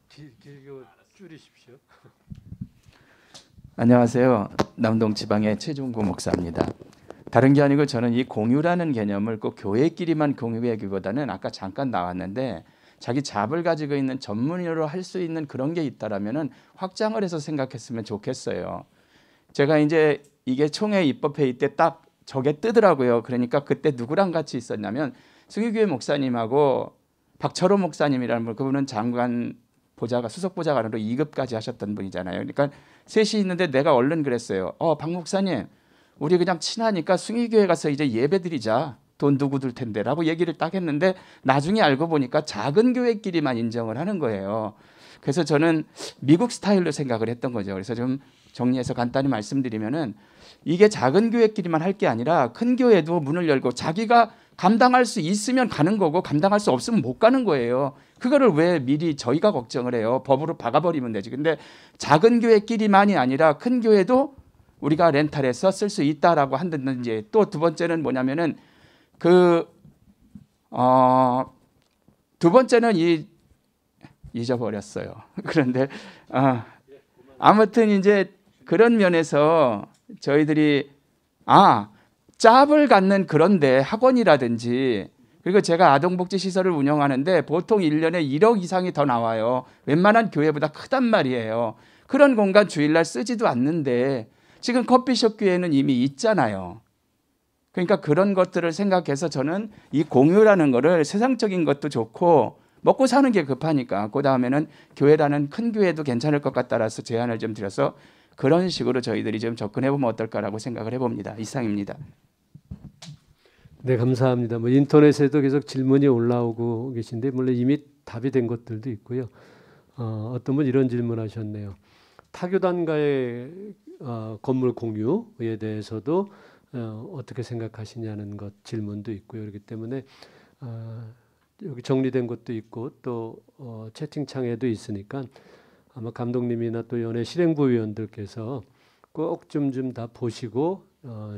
길게 줄이십시오. 안녕하세요. 남동지방의 최종구 목사입니다. 다른 게 아니고 저는 이 공유라는 개념을 꼭 교회끼리만 공유하기보다는 아까 잠깐 나왔는데 자기 잡을 가지고 있는 전문의로 할 수 있는 그런 게 있다라면은 확장을 해서 생각했으면 좋겠어요. 제가 이제 이게 총회 입법회의 때 딱 저게 뜨더라고요. 그러니까 그때 누구랑 같이 있었냐면 승희교회 목사님하고 박철호 목사님이라는 분, 그분은 장관 보좌가 수석 보좌관으로 2급까지 하셨던 분이잖아요. 그러니까 셋이 있는데 내가 얼른 그랬어요. 박 목사님, 우리 그냥 친하니까 승희교회 가서 이제 예배드리자. 돈 누구 들 텐데라고 얘기를 딱 했는데 나중에 알고 보니까 작은 교회끼리만 인정을 하는 거예요. 그래서 저는 미국 스타일로 생각을 했던 거죠. 그래서 좀 정리해서 간단히 말씀드리면은 이게 작은 교회끼리만 할 게 아니라 큰 교회도 문을 열고 자기가 감당할 수 있으면 가는 거고 감당할 수 없으면 못 가는 거예요. 그거를 왜 미리 저희가 걱정을 해요. 법으로 박아버리면 되지. 근데 작은 교회끼리만이 아니라 큰 교회도 우리가 렌탈해서 쓸 수 있다라고 한다든지, 또 두 번째는 뭐냐면은 두 번째는 잊어버렸어요. 그런데 아무튼 이제 그런 면에서 저희들이 짭을 갖는 그런데 학원이라든지, 그리고 제가 아동복지시설을 운영하는데 보통 1년에 1억 이상이 더 나와요. 웬만한 교회보다 크단 말이에요. 그런 공간 주일날 쓰지도 않는데 지금 커피숍 교회는 이미 있잖아요. 그러니까 그런 것들을 생각해서 저는 이 공유라는 거를 세상적인 것도 좋고 먹고 사는 게 급하니까 그 다음에는 교회라는 큰 교회도 괜찮을 것 같다라서 제안을 좀 드려서 그런 식으로 저희들이 좀 접근해보면 어떨까라고 생각을 해봅니다. 이상입니다. 네, 감사합니다. 인터넷에도 계속 질문이 올라오고 계신데 물론 이미 답이 된 것들도 있고요. 어떤 분 이런 질문하셨네요. 타교단과의 건물 공유에 대해서도 어떻게 생각하시냐는 것 질문도 있고요. 그렇기 때문에 여기 정리된 것도 있고 또 채팅창에도 있으니까 아마 감독님이나 또 연회 실행부 위원들께서 꼭 좀 다 보시고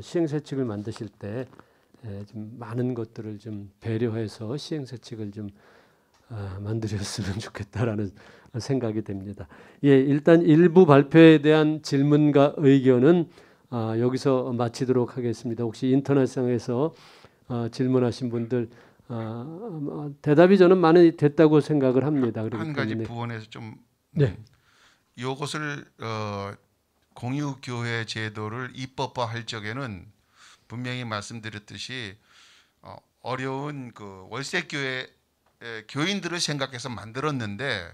시행세칙을 만드실 때 좀 많은 것들을 좀 배려해서 시행세칙을 좀 만드셨으면 좋겠다라는 생각이 됩니다. 일단 일부 발표에 대한 질문과 의견은 여기서 마치도록 하겠습니다. 혹시 인터넷상에서 질문하신 분들 대답이 저는 많이 됐다고 생각을 합니다. 한 가지 부원해서 좀 이것을 공유교회 제도를 입법화할 적에는 분명히 말씀드렸듯이 어려운 그 월세교회 교인들을 생각해서 만들었는데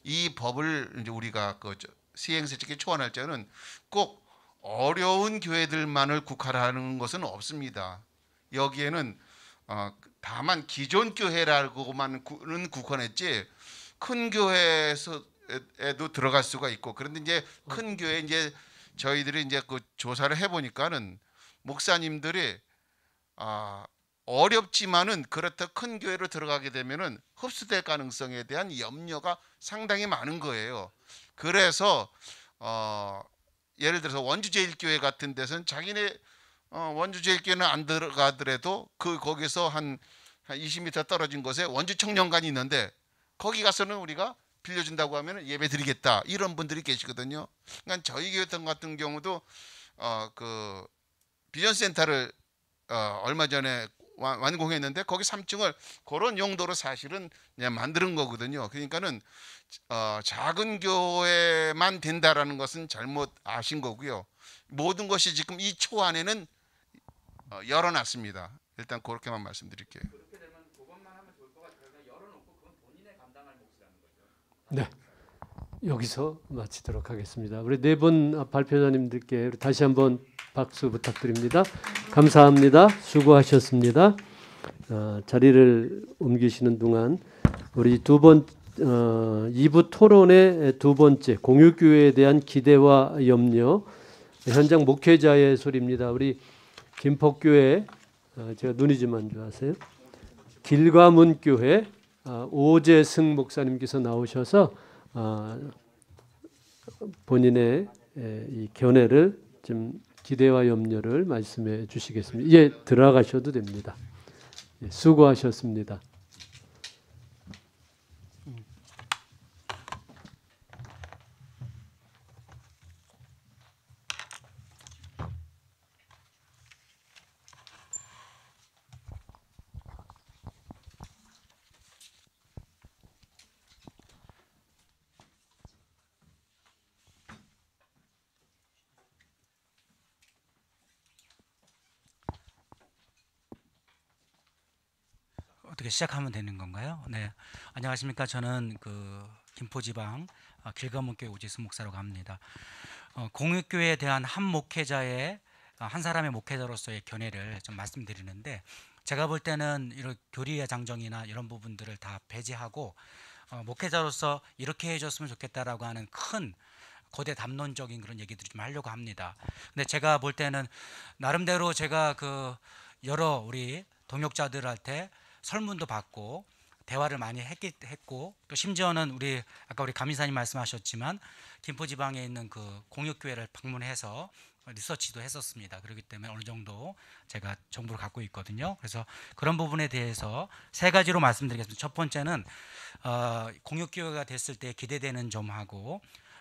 이 법을 이제 우리가 그 시행세칙에 초안할 때는 꼭 어려운 교회들만을 국한하는 것은 없습니다. 여기에는 다만 기존 교회라고만은 국한했지 큰 교회에도 들어갈 수가 있고, 그런데 이제 큰 교회 이제 저희들이 이제 그 조사를 해보니까는 목사님들이 어렵지만은 그렇다 큰 교회로 들어가게 되면은 흡수될 가능성에 대한 염려가 상당히 많은 거예요. 그래서 예를 들어서 원주제일교회 같은 데서는 자기네 원주제일교회는 안 들어가더라도 거기서 한 한 20m 떨어진 곳에 원주 청년관이 있는데 거기 가서는 우리가 빌려준다고 하면 예배 드리겠다 이런 분들이 계시거든요. 그러니까 저희 교회 같은 경우도 그 비전센터를 얼마 전에 완공했는데 거기 3층을 그런 용도로 사실은 그냥 만드는 거거든요. 그러니까는 작은 교회만 된다라는 것은 잘못 아신 거고요. 모든 것이 지금 이 초 안에는 열어놨습니다. 일단 그렇게만 말씀드릴게요. 네, 여기서 마치도록 하겠습니다. 우리 네 분 발표자님들께 다시 한번 박수 부탁드립니다. 감사합니다. 수고하셨습니다. 자리를 옮기시는 동안 우리 2부 토론의 두 번째 공유교회에 대한 기대와 염려, 현장 목회자의 소리입니다. 우리 김포교회, 제가 눈이 좀 안 좋아서요, 길가문교회 오재승 목사님께서 나오셔서 본인의 이 견해를 좀 기대와 염려를 말씀해 주시겠습니다. 이제 들어가셔도 됩니다. 수고하셨습니다. 어떻게 시작하면 되는 건가요? 네, 안녕하십니까? 저는 그 김포지방 길가문교회 오재승 목사라고 합니다. 공유교회에 대한 한 목회자의 한 사람의 목회자로서의 견해를 좀 말씀드리는데, 제가 볼 때는 이런 교리의 장정이나 이런 부분들을 다 배제하고 목회자로서 이렇게 해줬으면 좋겠다라고 하는 큰 거대 담론적인 그런 얘기들을 좀 하려고 합니다. 근데 제가 볼 때는 나름대로 제가 그 여러 우리 동역자들한테 설문도 받고 대화를 많이 했고, 또 심지어는 우리 아까 우리 감이사님 말씀하셨지만 김포지방에 있는 그 공유교회를 방문해서 리서치도 했었습니다. 그렇기 때문에 어느 정도 제가 정보를 갖고 있거든요. 그래서 그런 부분에 대해서 세 가지로 말씀드리겠습니다. 첫 번째는 공유교회가 됐을 때 기대되는 점하고,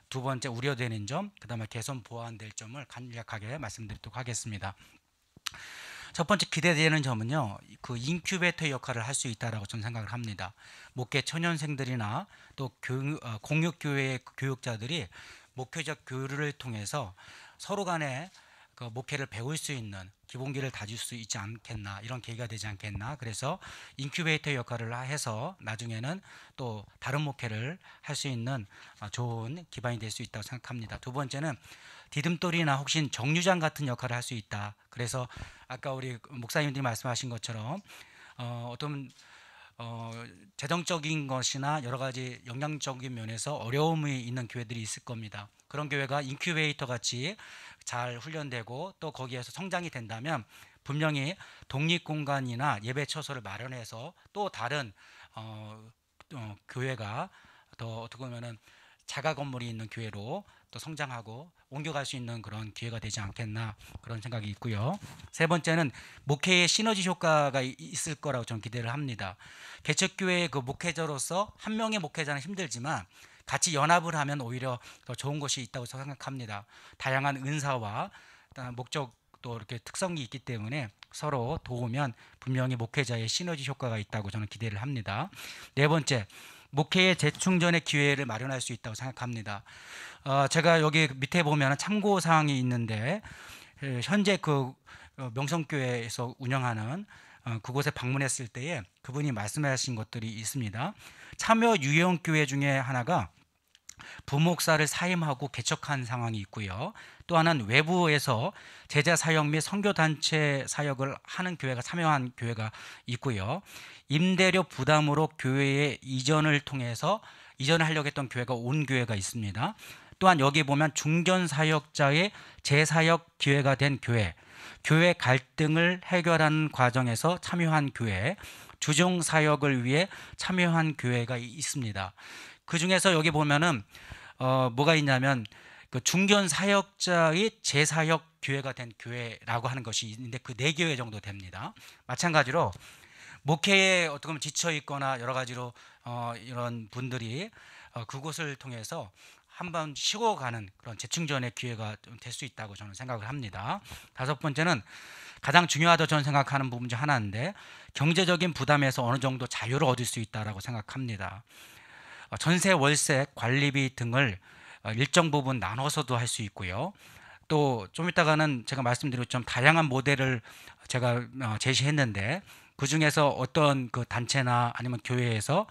두 번째 우려되는 점, 그다음에 개선 보완될 점을 간략하게 말씀드리도록 하겠습니다. 첫 번째 기대되는 점은요, 그 인큐베이터 역할을 할 수 있다라고 저는 생각을 합니다. 목회 초년생들이나 또 공유교회의 교육자들이 목회적 교류를 통해서 서로 간에 그 목회를 배울 수 있는 기본기를 다질 수 있지 않겠나, 이런 계기가 되지 않겠나. 그래서 인큐베이터 역할을 해서 나중에는 또 다른 목회를 할 수 있는 좋은 기반이 될 수 있다고 생각합니다. 두 번째는 디딤돌이나 혹시 정류장 같은 역할을 할 수 있다. 그래서 아까 우리 목사님들이 말씀하신 것처럼 어떤 재정적인 것이나 여러 가지 영양적인 면에서 어려움이 있는 교회들이 있을 겁니다. 그런 교회가 인큐베이터 같이 잘 훈련되고 또 거기에서 성장이 된다면 분명히 독립공간이나 예배처소를 마련해서 또 다른 교회가 더 어떻게 보면은 자가 건물이 있는 교회로 또 성장하고 옮겨갈 수 있는 그런 기회가 되지 않겠나, 그런 생각이 있고요. 세 번째는 목회의 시너지 효과가 있을 거라고 저는 기대를 합니다. 개척교회의 그 목회자로서 한 명의 목회자는 힘들지만 같이 연합을 하면 오히려 더 좋은 것이 있다고 생각합니다. 다양한 은사와 목적도 이렇게 특성이 있기 때문에 서로 도우면 분명히 목회자의 시너지 효과가 있다고 저는 기대를 합니다. 네 번째, 목회의 재충전의 기회를 마련할 수 있다고 생각합니다. 제가 여기 밑에 보면 참고 사항이 있는데, 현재 그 명성교회에서 운영하는 그곳에 방문했을 때에 그분이 말씀하신 것들이 있습니다. 참여 유형 교회 중에 하나가 부목사를 사임하고 개척한 상황이 있고요. 또 하나는 외부에서 제자 사역 및 선교 단체 사역을 하는 교회가 참여한 교회가 있고요. 임대료 부담으로 교회의 이전을 통해서 이전을 하려고 했던 교회가 온 교회가 있습니다. 또한 여기 보면 중견 사역자의 재사역 기회가 된 교회, 교회 갈등을 해결하는 과정에서 참여한 교회, 주종 사역을 위해 참여한 교회가 있습니다. 그 중에서 여기 보면은 뭐가 있냐면 그 중견 사역자의 재사역 교회가 된 교회라고 하는 것이 있는데 그 4교회 정도 됩니다. 마찬가지로 목회에 어떻게 보면 지쳐 있거나 여러 가지로 이런 분들이 그곳을 통해서 한번 쉬고 가는 그런 재충전의 기회가 될 수 있다고 저는 생각을 합니다. 다섯 번째는 가장 중요하다고 저는 생각하는 부분 중 하나인데 경제적인 부담에서 어느 정도 자유를 얻을 수 있다라고 생각합니다. 전세, 월세, 관리비 등을 일정 부분 나눠서도 할 수 있고요. 또 좀 이따가는 제가 말씀드린 좀 다양한 모델을 제가 제시했는데 그 중에서 어떤 그 단체나 아니면 교회에서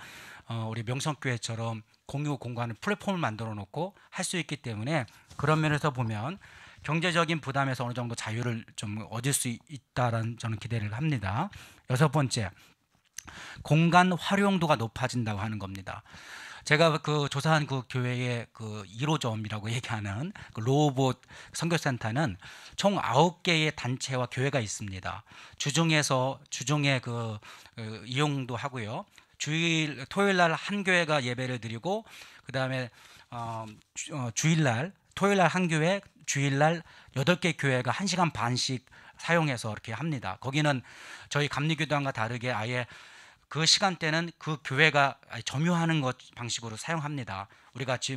우리 명성교회처럼 공유 공간을 플랫폼을 만들어 놓고 할 수 있기 때문에 그런 면에서 보면 경제적인 부담에서 어느 정도 자유를 좀 얻을 수 있다라는 저는 기대를 합니다. 여섯 번째, 공간 활용도가 높아진다고 하는 겁니다. 제가 그 조사한 그 교회의 그 1호점이라고 얘기하는 그 로봇 선교센터는 총 9개의 단체와 교회가 있습니다. 주중에 그 이용도 하고요. 토요일 날 한 교회가 예배를 드리고 그다음에 토요일 날 한 교회, 주일 날 8개 교회가 1시간 반씩 사용해서 이렇게 합니다. 거기는 저희 감리교단과 다르게 아예 그 시간대는 그 교회가 점유하는 것 방식으로 사용합니다. 우리 같이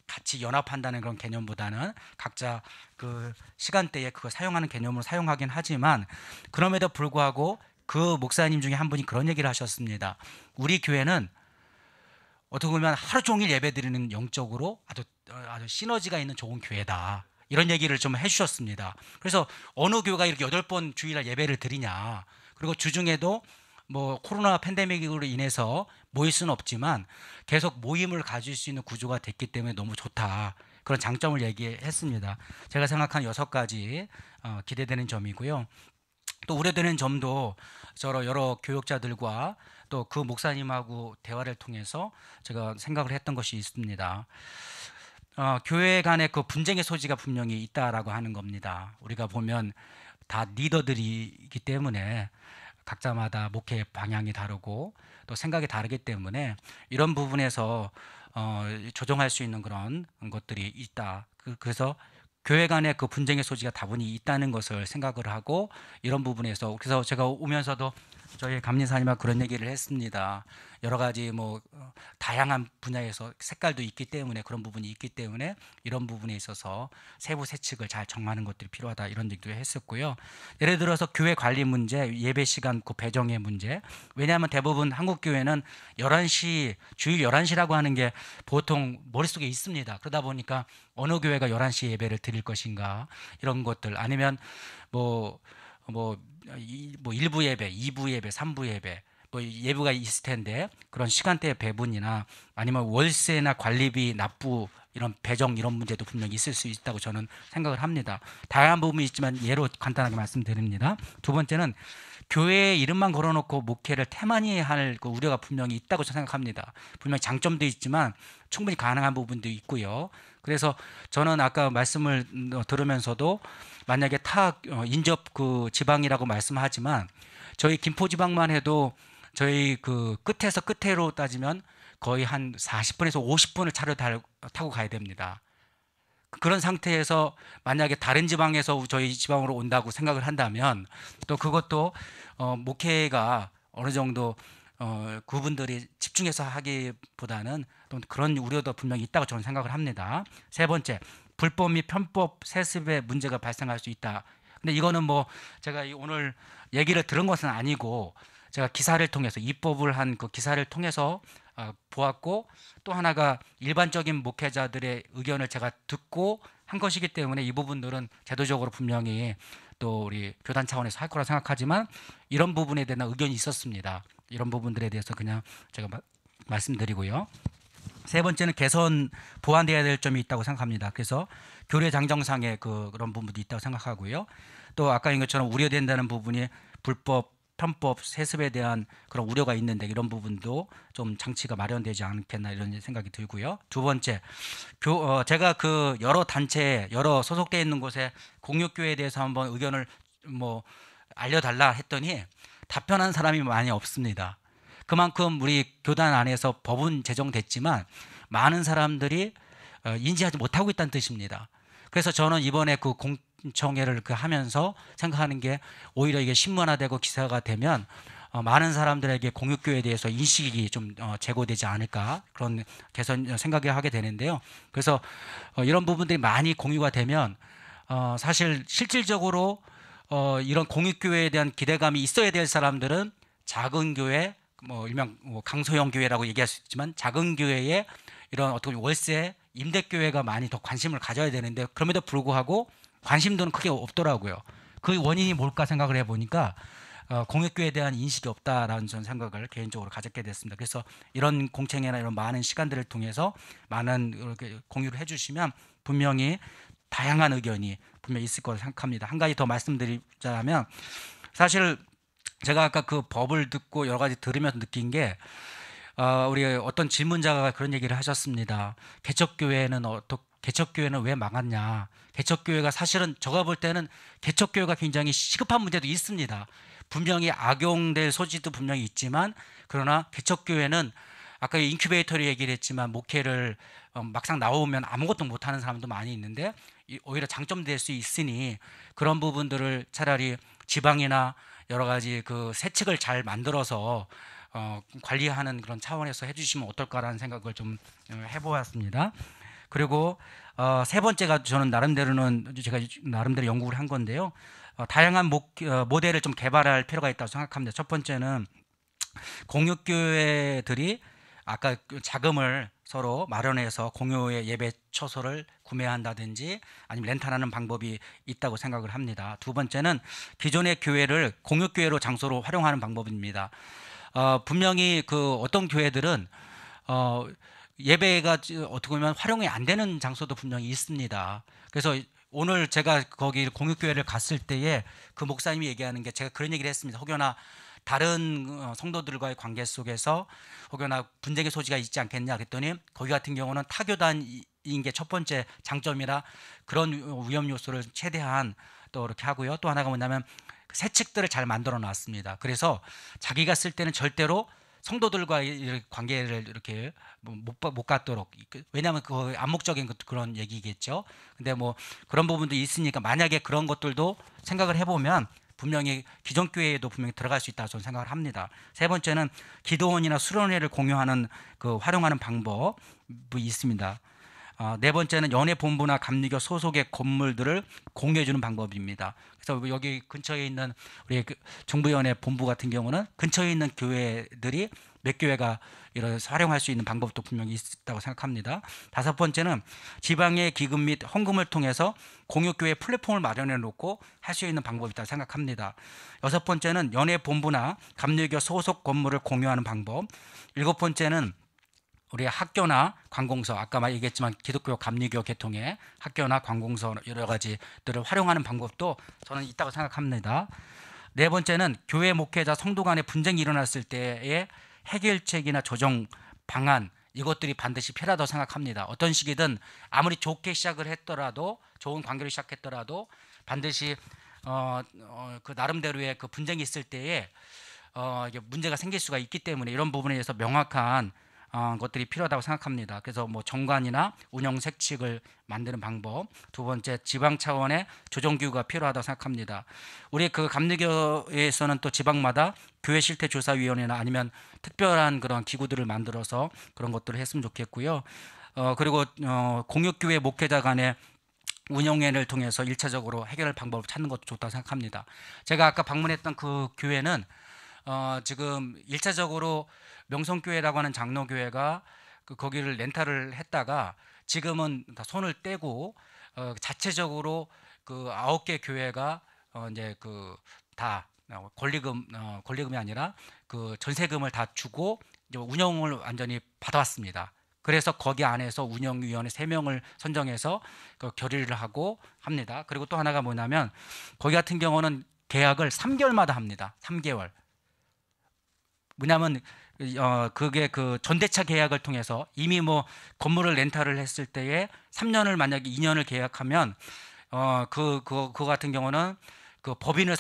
같이 연합한다는 그런 개념보다는 각자 그 시간대에 그거 사용하는 개념으로 사용하긴 하지만 그럼에도 불구하고 그 목사님 중에 한 분이 그런 얘기를 하셨습니다. 우리 교회는 어떻게 보면 하루 종일 예배드리는 영적으로 아주 시너지가 있는 좋은 교회다. 이런 얘기를 좀 해주셨습니다. 그래서 어느 교회가 이렇게 8번 주일날 예배를 드리냐. 그리고 주중에도 코로나 팬데믹으로 인해서 모일 수는 없지만 계속 모임을 가질 수 있는 구조가 됐기 때문에 너무 좋다. 그런 장점을 얘기했습니다. 제가 생각한 6가지 기대되는 점이고요. 또 우려되는 점도 여러 교역자들과 또 그 목사님하고 대화를 통해서 제가 생각을 했던 것이 있습니다. 교회 간의 그 분쟁의 소지가 분명히 있다라고 하는 겁니다. 우리가 보면 다 리더들이기 때문에 각자마다 목회 방향이 다르고 또 생각이 다르기 때문에 이런 부분에서 조정할 수 있는 그런 것들이 있다. 그래서 교회 간의 그 분쟁의 소지가 다분히 있다는 것을 생각을 하고 이런 부분에서 그래서 제가 오면서도 저희 감리사님하고 그런 얘기를 했습니다. 여러 가지 다양한 분야에서 색깔도 있기 때문에 그런 부분이 있기 때문에 이런 부분에 있어서 세부 세칙을 잘 정하는 것들이 필요하다 이런 얘기도 했었고요. 예를 들어서 교회 관리 문제, 예배 시간 그 배정의 문제. 왜냐하면 대부분 한국 교회는 11시 주일 11시라고 하는 게 보통 머릿속에 있습니다. 그러다 보니까 어느 교회가 11시 예배를 드릴 것인가 이런 것들 아니면 1부 예배, 2부 예배, 3부 예배 예부가 있을 텐데 그런 시간대의 배분이나 아니면 월세나 관리비 납부 이런 배정 이런 문제도 분명히 있을 수 있다고 저는 생각을 합니다. 다양한 부분이 있지만 예로 간단하게 말씀드립니다. 두 번째는 교회에 이름만 걸어놓고 목회를 태만히 할 그 우려가 분명히 있다고 생각합니다. 분명히 장점도 있지만 충분히 가능한 부분도 있고요. 그래서 저는 아까 말씀을 들으면서도 만약에 타 인접 그 지방이라고 말씀하지만 저희 김포지방만 해도 저희 그 끝에서 끝으로 따지면 거의 한 40분에서 50분을 차를 타고 가야 됩니다. 그런 상태에서 만약에 다른 지방에서 저희 지방으로 온다고 생각을 한다면 또 그것도 목회가 어느 정도 그분들이 집중해서 하기보다는 또 그런 우려도 분명히 있다고 저는 생각을 합니다. 세 번째, 불법 및 편법 세습의 문제가 발생할 수 있다. 근데 이거는 제가 오늘 얘기를 들은 것은 아니고 제가 기사를 통해서 입법을 한 그 기사를 통해서 보았고 또 하나가 일반적인 목회자들의 의견을 제가 듣고 한 것이기 때문에 이 부분들은 제도적으로 분명히 또 우리 교단 차원에서 할 거라 생각하지만 이런 부분에 대한 의견이 있었습니다. 이런 부분들에 대해서 그냥 제가 말씀드리고요. 세 번째는 개선 보완돼야 될 점이 있다고 생각합니다. 그래서 교례 장정상의 그런 부분도 있다고 생각하고요. 또 아까 인 것처럼 우려된다는 부분이 불법 편법 세습에 대한 그런 우려가 있는데 이런 부분도 좀 장치가 마련되지 않겠나 이런 생각이 들고요. 두 번째, 제가 그 여러 단체, 여러 소속되어 있는 곳에 공유교회에 대해서 한번 의견을 알려달라 했더니 답변한 사람이 많이 없습니다. 그만큼 우리 교단 안에서 법은 제정됐지만 많은 사람들이 인지하지 못하고 있다는 뜻입니다. 그래서 저는 이번에 그 공청회를 하면서 생각하는 게 오히려 이게 신문화되고 기사가 되면 많은 사람들에게 공유교회에 대해서 인식이 좀 제고되지 않을까 그런 생각을 하게 되는데요. 그래서 이런 부분들이 많이 공유가 되면 사실 실질적으로 이런 공유교회에 대한 기대감이 있어야 될 사람들은 작은 교회, 일명 강소형 교회라고 얘기할 수 있지만 작은 교회에 이런 어떻게 월세 임대교회가 많이 더 관심을 가져야 되는데 그럼에도 불구하고 관심도는 크게 없더라고요. 그 원인이 뭘까 생각을 해보니까 공유교회에 대한 인식이 없다라는 전 생각을 개인적으로 가졌게 됐습니다. 그래서 이런 공청회나 이런 많은 시간들을 통해서 많은 이렇게 공유를 해주시면 분명히 다양한 의견이 분명히 있을 거라고 생각합니다. 한 가지 더 말씀드리자면 사실 제가 아까 그 법을 듣고 여러 가지 들으면서 느낀 게 우리 어떤 질문자가 그런 얘기를 하셨습니다. 개척교회는 왜 망했냐? 개척교회가 사실은 제가 볼 때는 개척교회가 굉장히 시급한 문제도 있습니다. 분명히 악용될 소지도 분명히 있지만 그러나 개척교회는 아까 인큐베이터를 얘기를 했지만 목회를 막상 나오면 아무것도 못하는 사람도 많이 있는데 오히려 장점될 수 있으니 그런 부분들을 차라리 지방이나 여러 가지 그 세칙을 잘 만들어서 관리하는 그런 차원에서 해주시면 어떨까라는 생각을 좀 해보았습니다. 그리고 세 번째가 저는 제가 나름대로 연구를 한 건데요. 다양한 모델을 좀 개발할 필요가 있다고 생각합니다. 첫 번째는 공유교회들이 아까 자금을 서로 마련해서 공유의 예배 처소를 구매한다든지 아니면 렌탈하는 방법이 있다고 생각을 합니다. 두 번째는 기존의 교회를 공유교회로 장소로 활용하는 방법입니다. 분명히 그 어떤 교회들은 예배가 어떻게 보면 활용이 안 되는 장소도 분명히 있습니다. 그래서 오늘 제가 거기 공유교회를 갔을 때에 그 목사님이 얘기하는 게 제가 그런 얘기를 했습니다. 혹여나 다른 성도들과의 관계 속에서 혹여나 분쟁의 소지가 있지 않겠냐 그랬더니 거기 같은 경우는 타교단인 게 첫 번째 장점이라 그런 위험 요소를 최대한 또 이렇게 하고요. 또 하나가 뭐냐면 세칙들을 잘 만들어 놨습니다. 그래서 자기가 쓸 때는 절대로 성도들과의 관계를 이렇게 못 갖도록, 왜냐하면 그 암묵적인 그런 얘기겠죠. 근데 뭐 그런 부분도 있으니까 만약에 그런 것들도 생각을 해보면 분명히 기존 교회에도 분명히 들어갈 수 있다고 저는 생각을 합니다. 세 번째는 기도원이나 수련회를 공유하는 활용하는 방법이 있습니다. 네 번째는 연회 본부나 감리교 소속의 건물들을 공유해 주는 방법입니다. 그래서 여기 근처에 있는 우리 정부연회 본부 같은 경우는 근처에 있는 교회들이 몇 교회가 이런 활용할 수 있는 방법도 분명히 있다고 생각합니다. 다섯 번째는 지방의 기금 및 헌금을 통해서 공유교회 플랫폼을 마련해 놓고 할 수 있는 방법이 있다고 생각합니다. 여섯 번째는 연회 본부나 감리교 소속 건물을 공유하는 방법. 일곱 번째는 우리 학교나 관공서, 아까 얘기했지만 기독교 감리교 계통의 학교나 관공서 여러 가지들을 활용하는 방법도 저는 있다고 생각합니다. 네 번째는 교회 목회자 성도 간의 분쟁이 일어났을 때의 해결책이나 조정 방안, 이것들이 반드시 필요하다고 생각합니다. 어떤 식이든 아무리 좋게 시작을 했더라도, 좋은 관계를 시작했더라도 반드시 그 나름대로의 그 분쟁이 있을 때에 이게 문제가 생길 수가 있기 때문에 이런 부분에 대해서 명확한 것들이 필요하다고 생각합니다. 그래서 뭐 정관이나 운영 색칙을 만드는 방법. 두 번째, 지방 차원의 조정기구가 필요하다고 생각합니다. 우리 그 감리교에서는 또 지방마다 교회 실태 조사위원회나 아니면 특별한 그런 기구들을 만들어서 그런 것들을 했으면 좋겠고요. 그리고 공유교회 목회자 간의 운영회를 통해서 1차적으로 해결할 방법을 찾는 것도 좋다고 생각합니다. 제가 아까 방문했던 그 교회는 지금 1차적으로 명성교회라고 하는 장로교회가 거기를 렌탈을 했다가 지금은 다 손을 떼고 자체적으로 그 9개 교회가 이제 그 다 권리금이 아니라 그 전세금을 다 주고 이제 운영을 완전히 받아왔습니다. 그래서 거기 안에서 운영위원회 3명을 선정해서 그 결의를 하고 합니다. 그리고 또 하나가 뭐냐면 거기 같은 경우는 계약을 3개월마다 합니다. 3개월. 뭐냐면 그게 그 전대차 계약을 통해서 이미 뭐 건물을 렌탈을 했을 때에 3년을 만약에 2년을 계약하면 그거 같은 경우는 그 법인을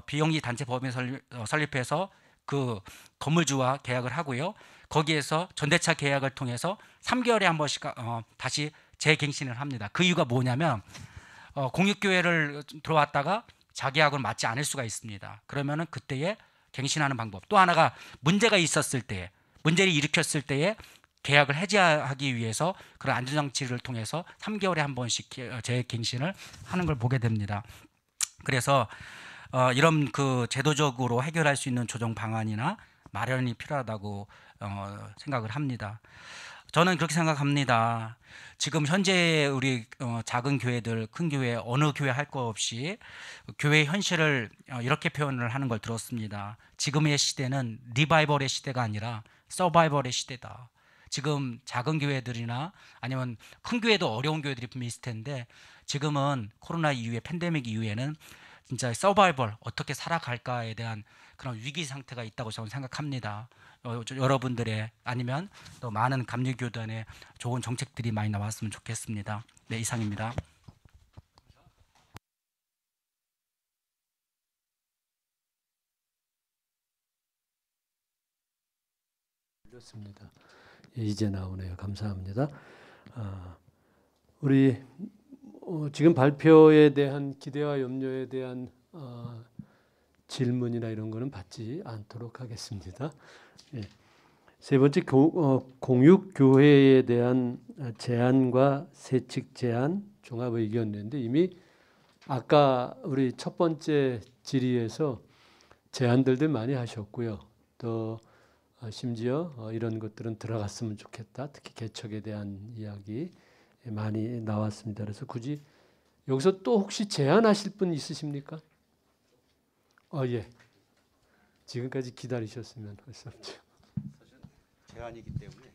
비영리 단체 법인을 설립해서 그 건물주와 계약을 하고요. 거기에서 전대차 계약을 통해서 3개월에 한 번씩 다시 재갱신을 합니다. 그 이유가 뭐냐면 공유교회를 들어왔다가 자계약을 맞지 않을 수가 있습니다. 그러면은 그때에 갱신하는 방법. 또 하나가 문제가 있었을 때, 문제를 일으켰을 때에 계약을 해지하기 위해서 그런 안전장치를 통해서 3개월에 한 번씩 재갱신을 하는 걸 보게 됩니다. 그래서 이런 그 제도적으로 해결할 수 있는 조정 방안이나 마련이 필요하다고 생각을 합니다. 저는 그렇게 생각합니다. 지금 현재 우리 작은 교회들, 큰 교회, 어느 교회 할 거 없이 교회의 현실을 이렇게 표현을 하는 걸 들었습니다. 지금의 시대는 리바이벌의 시대가 아니라 서바이벌의 시대다. 지금 작은 교회들이나 아니면 큰 교회도 어려운 교회들이 분명히 있을 텐데 지금은 코로나 이후에 팬데믹 이후에는 진짜 서바이벌 어떻게 살아갈까에 대한 그런 위기 상태가 있다고 저는 생각합니다. 여러분들의 아니면 또 많은 감리교단의 좋은 정책들이 많이 나왔으면 좋겠습니다. 네, 이상입니다. 그렇습니다. 예, 이제 나오네요. 감사합니다. 우리 지금 발표에 대한 기대와 염려에 대한 질문이나 이런 거는 받지 않도록 하겠습니다. 예. 세 번째 공육교회에 대한 제안과 세칙 제안 종합 의견인데 이미 아까 우리 첫 번째 질의에서 제안들도 많이 하셨고요. 또 심지어 이런 것들은 들어갔으면 좋겠다. 특히 개척에 대한 이야기 많이 나왔습니다. 그래서 굳이 여기서 또 혹시 제안하실 분 있으십니까? 예. 지금까지 기다리셨으면 할 수 없죠. 제안이기 때문에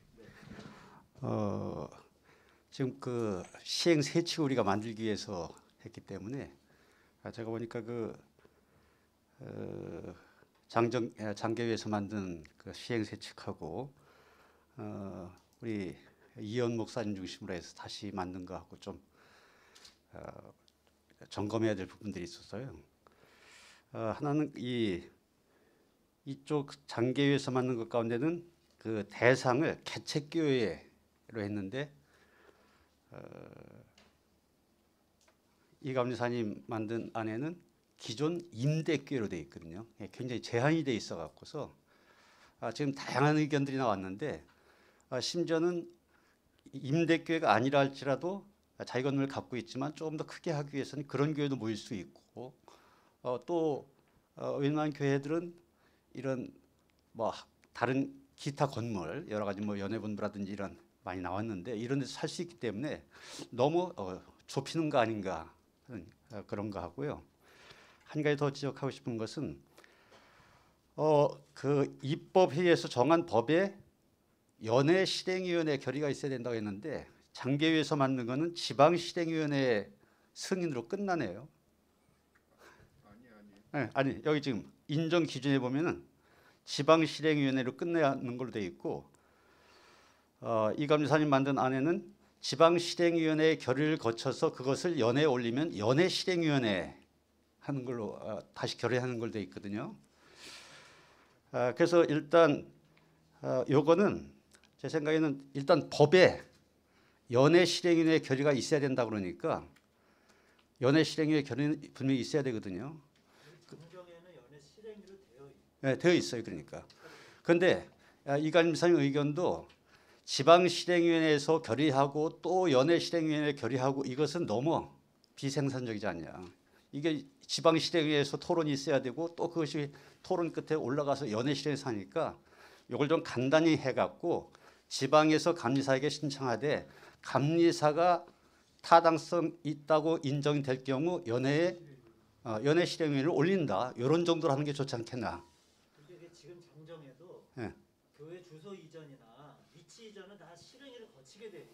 지금 그 시행 세칙을 우리가 만들기 위해서 했기 때문에 제가 보니까 그 장계위에서 만든 그 시행 세칙하고 우리 이현 목사님 중심으로 해서 다시 만든 거하고 좀 점검해야 될 부분들이 있어서요. 하나는 이쪽 장계위에서 만든 것 가운데는 그 대상을 개척교회로 했는데 이 감리사님 만든 안에는 기존 임대교회로 되어 있거든요. 굉장히 제한이 돼 있어 갖고서 지금 다양한 의견들이 나왔는데 심지어는 임대교회가 아니라 할지라도 자기 건물을 갖고 있지만 조금 더 크게 하기 위해서는 그런 교회도 모일 수 있고 또 웬만한 교회들은 이런 뭐 다른 기타 건물 여러 가지 뭐 연회본부라든지 이런 많이 나왔는데 이런 데서 살 수 있기 때문에 너무 좁히는 거 아닌가 그런 거 하고요. 한 가지 더 지적하고 싶은 것은 그 입법회의에서 정한 법에 연회 실행위원회 결의가 있어야 된다고 했는데 장계위에서 만든 거는 지방실행위원회 승인으로 끝나네요. 아니 여기 지금 인정 기준에 보면은 지방실행위원회로 끝내는 걸로 돼 있고 이 감리사님 만든 안에는 지방실행위원회의 결의를 거쳐서 그것을 연회에 올리면 연회실행위원회 하는 걸로 다시 결의하는 걸로 돼 있거든요. 그래서 일단 요거는 제 생각에는 일단 법에 연회실행위원회 결의가 있어야 된다 그러니까 연회실행위원회 결의는 분명히 있어야 되거든요. 네, 되어 있어요. 그러니까. 그런데 이 감리사님 의견도 지방실행위원회에서 결의하고 또 연회실행위원회 결의하고 이것은 너무 비생산적이지 않냐. 이게 지방실행위원회에서 토론이 있어야 되고 또 그것이 토론 끝에 올라가서 연회실행에서 하니까 이걸 좀 간단히 해갖고 지방에서 감리사에게 신청하되 감리사가 타당성 있다고 인정될 경우 연회실행위원회를 올린다. 이런 정도로 하는 게 좋지 않겠나. 이게 지금 정정에도 네. 교회 주소 이전이나 위치 이전은 다 실행위를 거치게 돼요.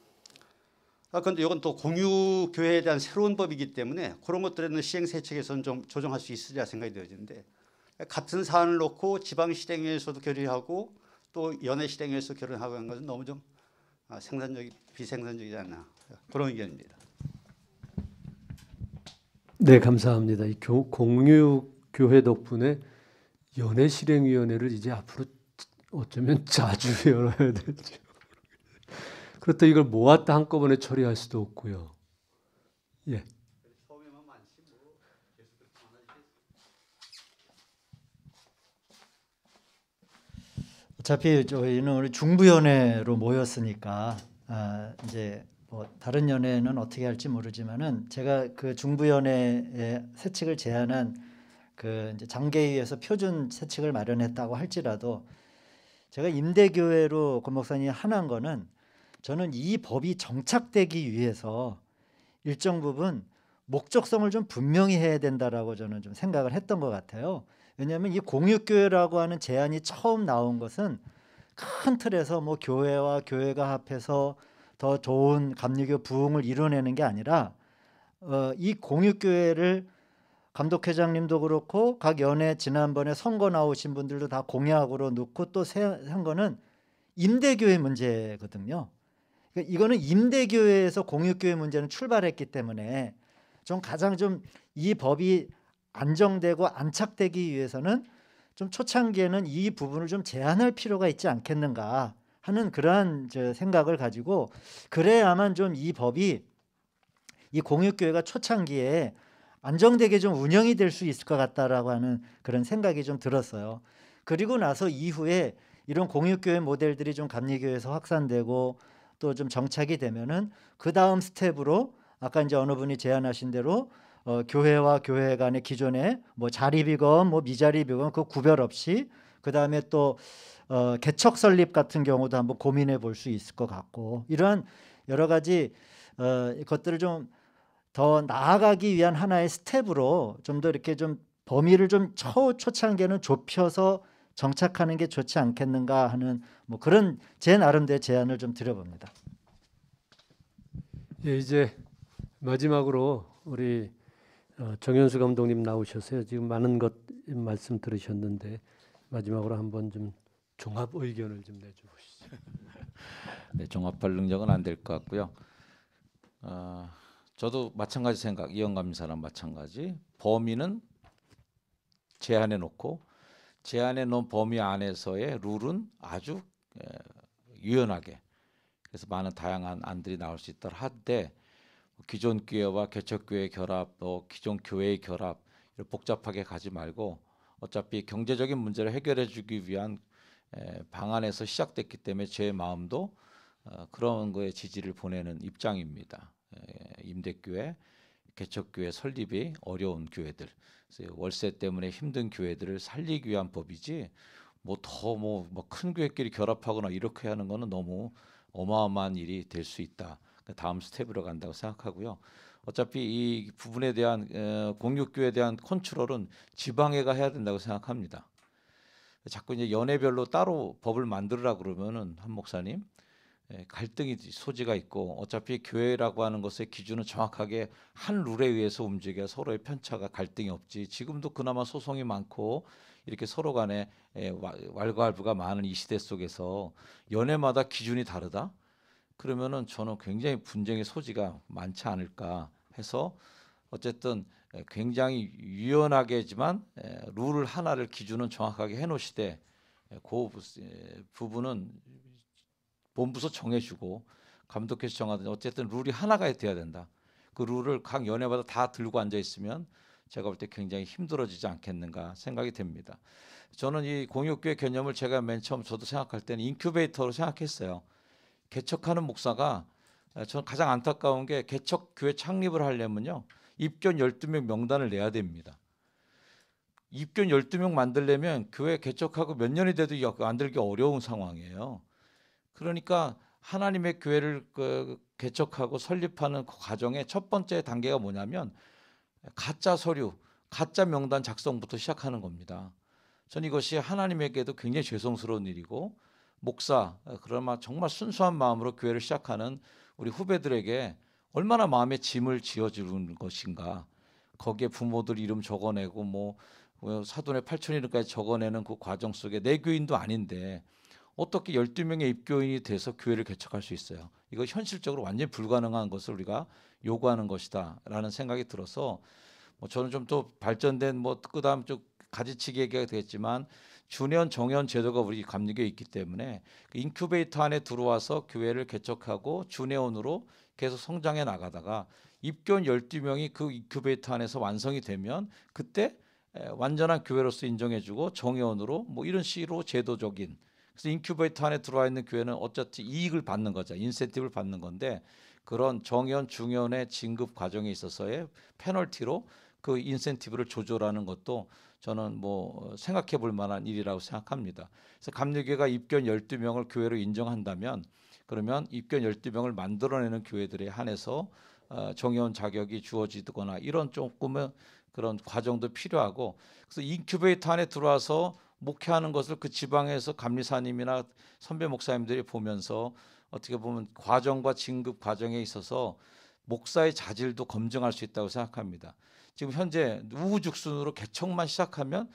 그런데 이건 또 공유교회에 대한 새로운 법이기 때문에 그런 것들에는 시행세칙에서는 좀 조정할 수 있으리라 생각이 되어지는데 같은 사안을 놓고 지방실행위에서도 결의하고 또 연회실행위에서 결의하고 하는 것은 너무 좀 비생산적이지 않나 그런 의견입니다. 네, 감사합니다. 이 공유교회 덕분에 연회실행위원회를 이제 앞으로 어쩌면 자주 열어야 되죠. 그렇다 이걸 모았다 한꺼번에 처리할 수도 없고요. 예. 어차피 저희는 우리 중부연회로 모였으니까 이제 뭐 다른 연회는 어떻게 할지 모르지만은 제가 그 중부연회의 세칙을 제안한 그 이제 장계위에서 표준 세칙을 마련했다고 할지라도 제가 임대교회로 권 목사님이 하는 거는 저는 이 법이 정착되기 위해서 일정 부분 목적성을 좀 분명히 해야 된다라고 저는 좀 생각을 했던 것 같아요. 왜냐하면 이 공육교회라고 하는 제안이 처음 나온 것은 큰 틀에서 뭐 교회와 교회가 합해서 더 좋은 감리교 부흥을 이뤄내는 게 아니라 이 공육교회를 감독회장님도 그렇고 각 연회 지난번에 선거 나오신 분들도 다 공약으로 넣고 또 한 거는 임대교회 문제거든요. 그러니까 이거는 임대교회에서 공육교회 문제는 출발했기 때문에 좀 가장 좀 이 법이 안정되고 안착되기 위해서는 좀 초창기에는 이 부분을 좀 제한할 필요가 있지 않겠는가 하는 그러한 생각을 가지고 그래야만 좀 이 법이 이 공육교회가 초창기에 안정되게 좀 운영이 될 수 있을 것 같다라고 하는 그런 생각이 좀 들었어요. 그리고 나서 이후에 이런 공육교회 모델들이 좀 감리교회에서 확산되고 또 좀 정착이 되면은 그 다음 스텝으로 아까 이제 어느 분이 제안하신 대로 교회와 교회 간의 기존에 뭐 자립이건 뭐 미자립이건 그 구별 없이 그 다음에 또 개척 설립 같은 경우도 한번 고민해 볼 수 있을 것 같고 이러한 여러 가지 것들을 좀 더 나아가기 위한 하나의 스텝으로 좀 더 이렇게 좀 범위를 좀 초창기에는 좁혀서 정착하는 게 좋지 않겠는가 하는 뭐 그런 제 나름대로 제안을 좀 드려봅니다. 예, 이제 마지막으로 우리 정현수 감독님 나오셨어요. 지금 많은 것 말씀 들으셨는데 마지막으로 한번 좀 종합 의견을 좀 내주시죠. 네, 종합할 능력은 안 될 것 같고요. 저도 마찬가지 생각, 이영감 사람 마찬가지. 범위는 제한해 놓고 제한해 놓은 범위 안에서의 룰은 아주 유연하게 그래서 많은 다양한 안들이 나올 수 있도록 하되 기존 교회와 개척교회 결합, 또 기존 교회의 결합 이렇게 복잡하게 가지 말고 어차피 경제적인 문제를 해결해 주기 위한 방안에서 시작됐기 때문에 제 마음도 그런 거에 지지를 보내는 입장입니다. 임대교회, 개척교회 설립이 어려운 교회들, 그래서 월세 때문에 힘든 교회들을 살리기 위한 법이지 뭐 더 뭐 큰 교회끼리 결합하거나 이렇게 하는 거는 너무 어마어마한 일이 될 수 있다. 다음 스텝으로 간다고 생각하고요. 어차피 이 부분에 대한 공육교회에 대한 컨트롤은 지방회가 해야 된다고 생각합니다. 자꾸 이제 연회별로 따로 법을 만들으라 그러면은 한 목사님 갈등이 소지가 있고 어차피 교회라고 하는 것의 기준은 정확하게 한 룰에 의해서 움직여 서로의 편차가 갈등이 없지. 지금도 그나마 소송이 많고 이렇게 서로 간에 왈가왈부가 많은 이 시대 속에서 연회마다 기준이 다르다. 그러면은 저는 굉장히 분쟁의 소지가 많지 않을까 해서 어쨌든 굉장히 유연하게지만 룰을 하나를 기준은 정확하게 해놓으시되 그 부분은 본부서 정해주고 감독해서 정하든 어쨌든 룰이 하나가 돼야 된다. 그 룰을 각 연회마다 다 들고 앉아 있으면 제가 볼 때 굉장히 힘들어지지 않겠는가 생각이 됩니다. 저는 이 공육교회 개념을 제가 맨 처음 저도 생각할 때는 인큐베이터로 생각했어요. 개척하는 목사가 저는 가장 안타까운 게 개척교회 창립을 하려면요. 입견 12명 명단을 내야 됩니다. 입견 12명 만들려면 교회 개척하고 몇 년이 돼도 만들기 어려운 상황이에요. 그러니까 하나님의 교회를 개척하고 설립하는 그 과정의 첫 번째 단계가 뭐냐면 가짜 서류, 가짜 명단 작성부터 시작하는 겁니다. 전 이것이 하나님에게도 굉장히 죄송스러운 일이고 목사, 그러나 정말 순수한 마음으로 교회를 시작하는 우리 후배들에게 얼마나 마음에 짐을 지어주는 것인가. 거기에 부모들 이름 적어내고 뭐 사돈의 8천 이름까지 적어내는 그 과정 속에 내 교인도 아닌데 어떻게 12명의 입교인이 돼서 교회를 개척할 수 있어요? 이거 현실적으로 완전히 불가능한 것을 우리가 요구하는 것이다라는 생각이 들어서 저는 좀 더 발전된 그다음 좀 가지치기 얘기가 되겠지만 준회원 정회원 제도가 우리 감리교에 있기 때문에 그 인큐베이터 안에 들어와서 교회를 개척하고 준회원으로 계속 성장해 나가다가 입교인 12명이 그 인큐베이터 안에서 완성이 되면 그때 완전한 교회로서 인정해주고 정회원으로 뭐 이런 식으로 제도적인 그래서 인큐베이터 안에 들어와 있는 교회는 어차피 이익을 받는 거죠. 인센티브를 받는 건데 그런 정연 중연의 진급 과정에 있어서의 페널티로 그 인센티브를 조절하는 것도 저는 뭐 생각해 볼 만한 일이라고 생각합니다. 그래서 감리교회가 입견 12명을 교회로 인정한다면 그러면 입견 12명을 만들어내는 교회들에 한해서 정의원 자격이 주어지거나 이런 조금의 그런 과정도 필요하고 그래서 인큐베이터 안에 들어와서 목회하는 것을 그 지방에서 감리사님이나 선배 목사님들이 보면서 어떻게 보면 과정과 진급 과정에 있어서 목사의 자질도 검증할 수 있다고 생각합니다. 지금 현재 우후죽순으로 개척만 시작하면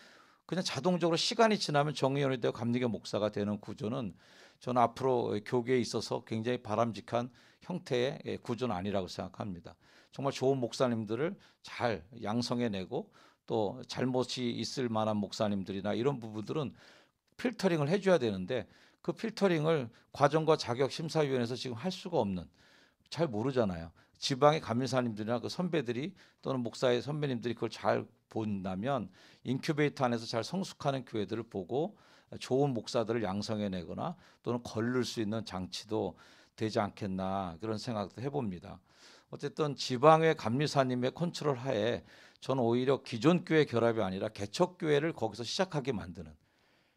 그냥 자동적으로 시간이 지나면 정의원이 되고 감리교 목사가 되는 구조는 저는 앞으로 교계에 있어서 굉장히 바람직한 형태의 구조는 아니라고 생각합니다. 정말 좋은 목사님들을 잘 양성해내고 또 잘못이 있을 만한 목사님들이나 이런 부분들은 필터링을 해줘야 되는데 그 필터링을 과정과 자격심사위원회에서 지금 할 수가 없는 잘 모르잖아요. 지방의 감리사님들이나 그 선배들이 또는 목사의 선배님들이 그걸 잘 본다면 인큐베이터 안에서 잘 성숙하는 교회들을 보고 좋은 목사들을 양성해내거나 또는 거를 수 있는 장치도 되지 않겠나 그런 생각도 해봅니다. 어쨌든 지방의 감리사님의 컨트롤 하에 저는 오히려 기존 교회 결합이 아니라 개척 교회를 거기서 시작하게 만드는.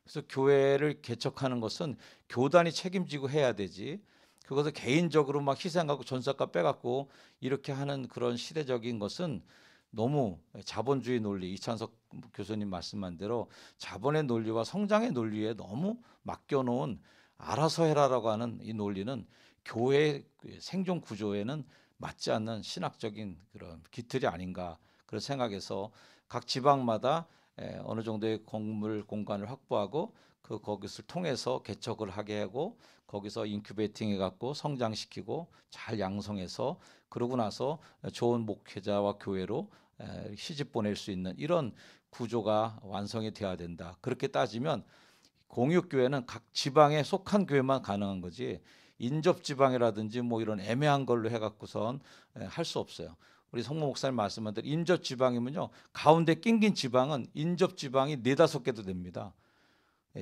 그래서 교회를 개척하는 것은 교단이 책임지고 해야 되지. 그것을 개인적으로 막 희생하고 전사가 빼갖고 이렇게 하는 그런 시대적인 것은 너무 자본주의 논리, 이찬석 교수님 말씀한 대로 자본의 논리와 성장의 논리에 너무 맡겨놓은 알아서 해라라고 하는 이 논리는 교회의 생존 구조에는 맞지 않는 신학적인 그런 기틀이 아닌가 그런 생각에서 각 지방마다 어느 정도의 건물 공간을 확보하고 거기서 통해서 개척을 하게 하고 거기서 인큐베이팅 해갖고 성장시키고 잘 양성해서 그러고 나서 좋은 목회자와 교회로 시집 보낼 수 있는 이런 구조가 완성이 돼야 된다. 그렇게 따지면 공육교회는 각 지방에 속한 교회만 가능한 거지 인접지방이라든지 뭐 이런 애매한 걸로 해갖고선 할 수 없어요. 우리 성모 목사님 말씀한 대로 인접지방이면요 가운데 낑긴 지방은 인접지방이 4-5개도 됩니다.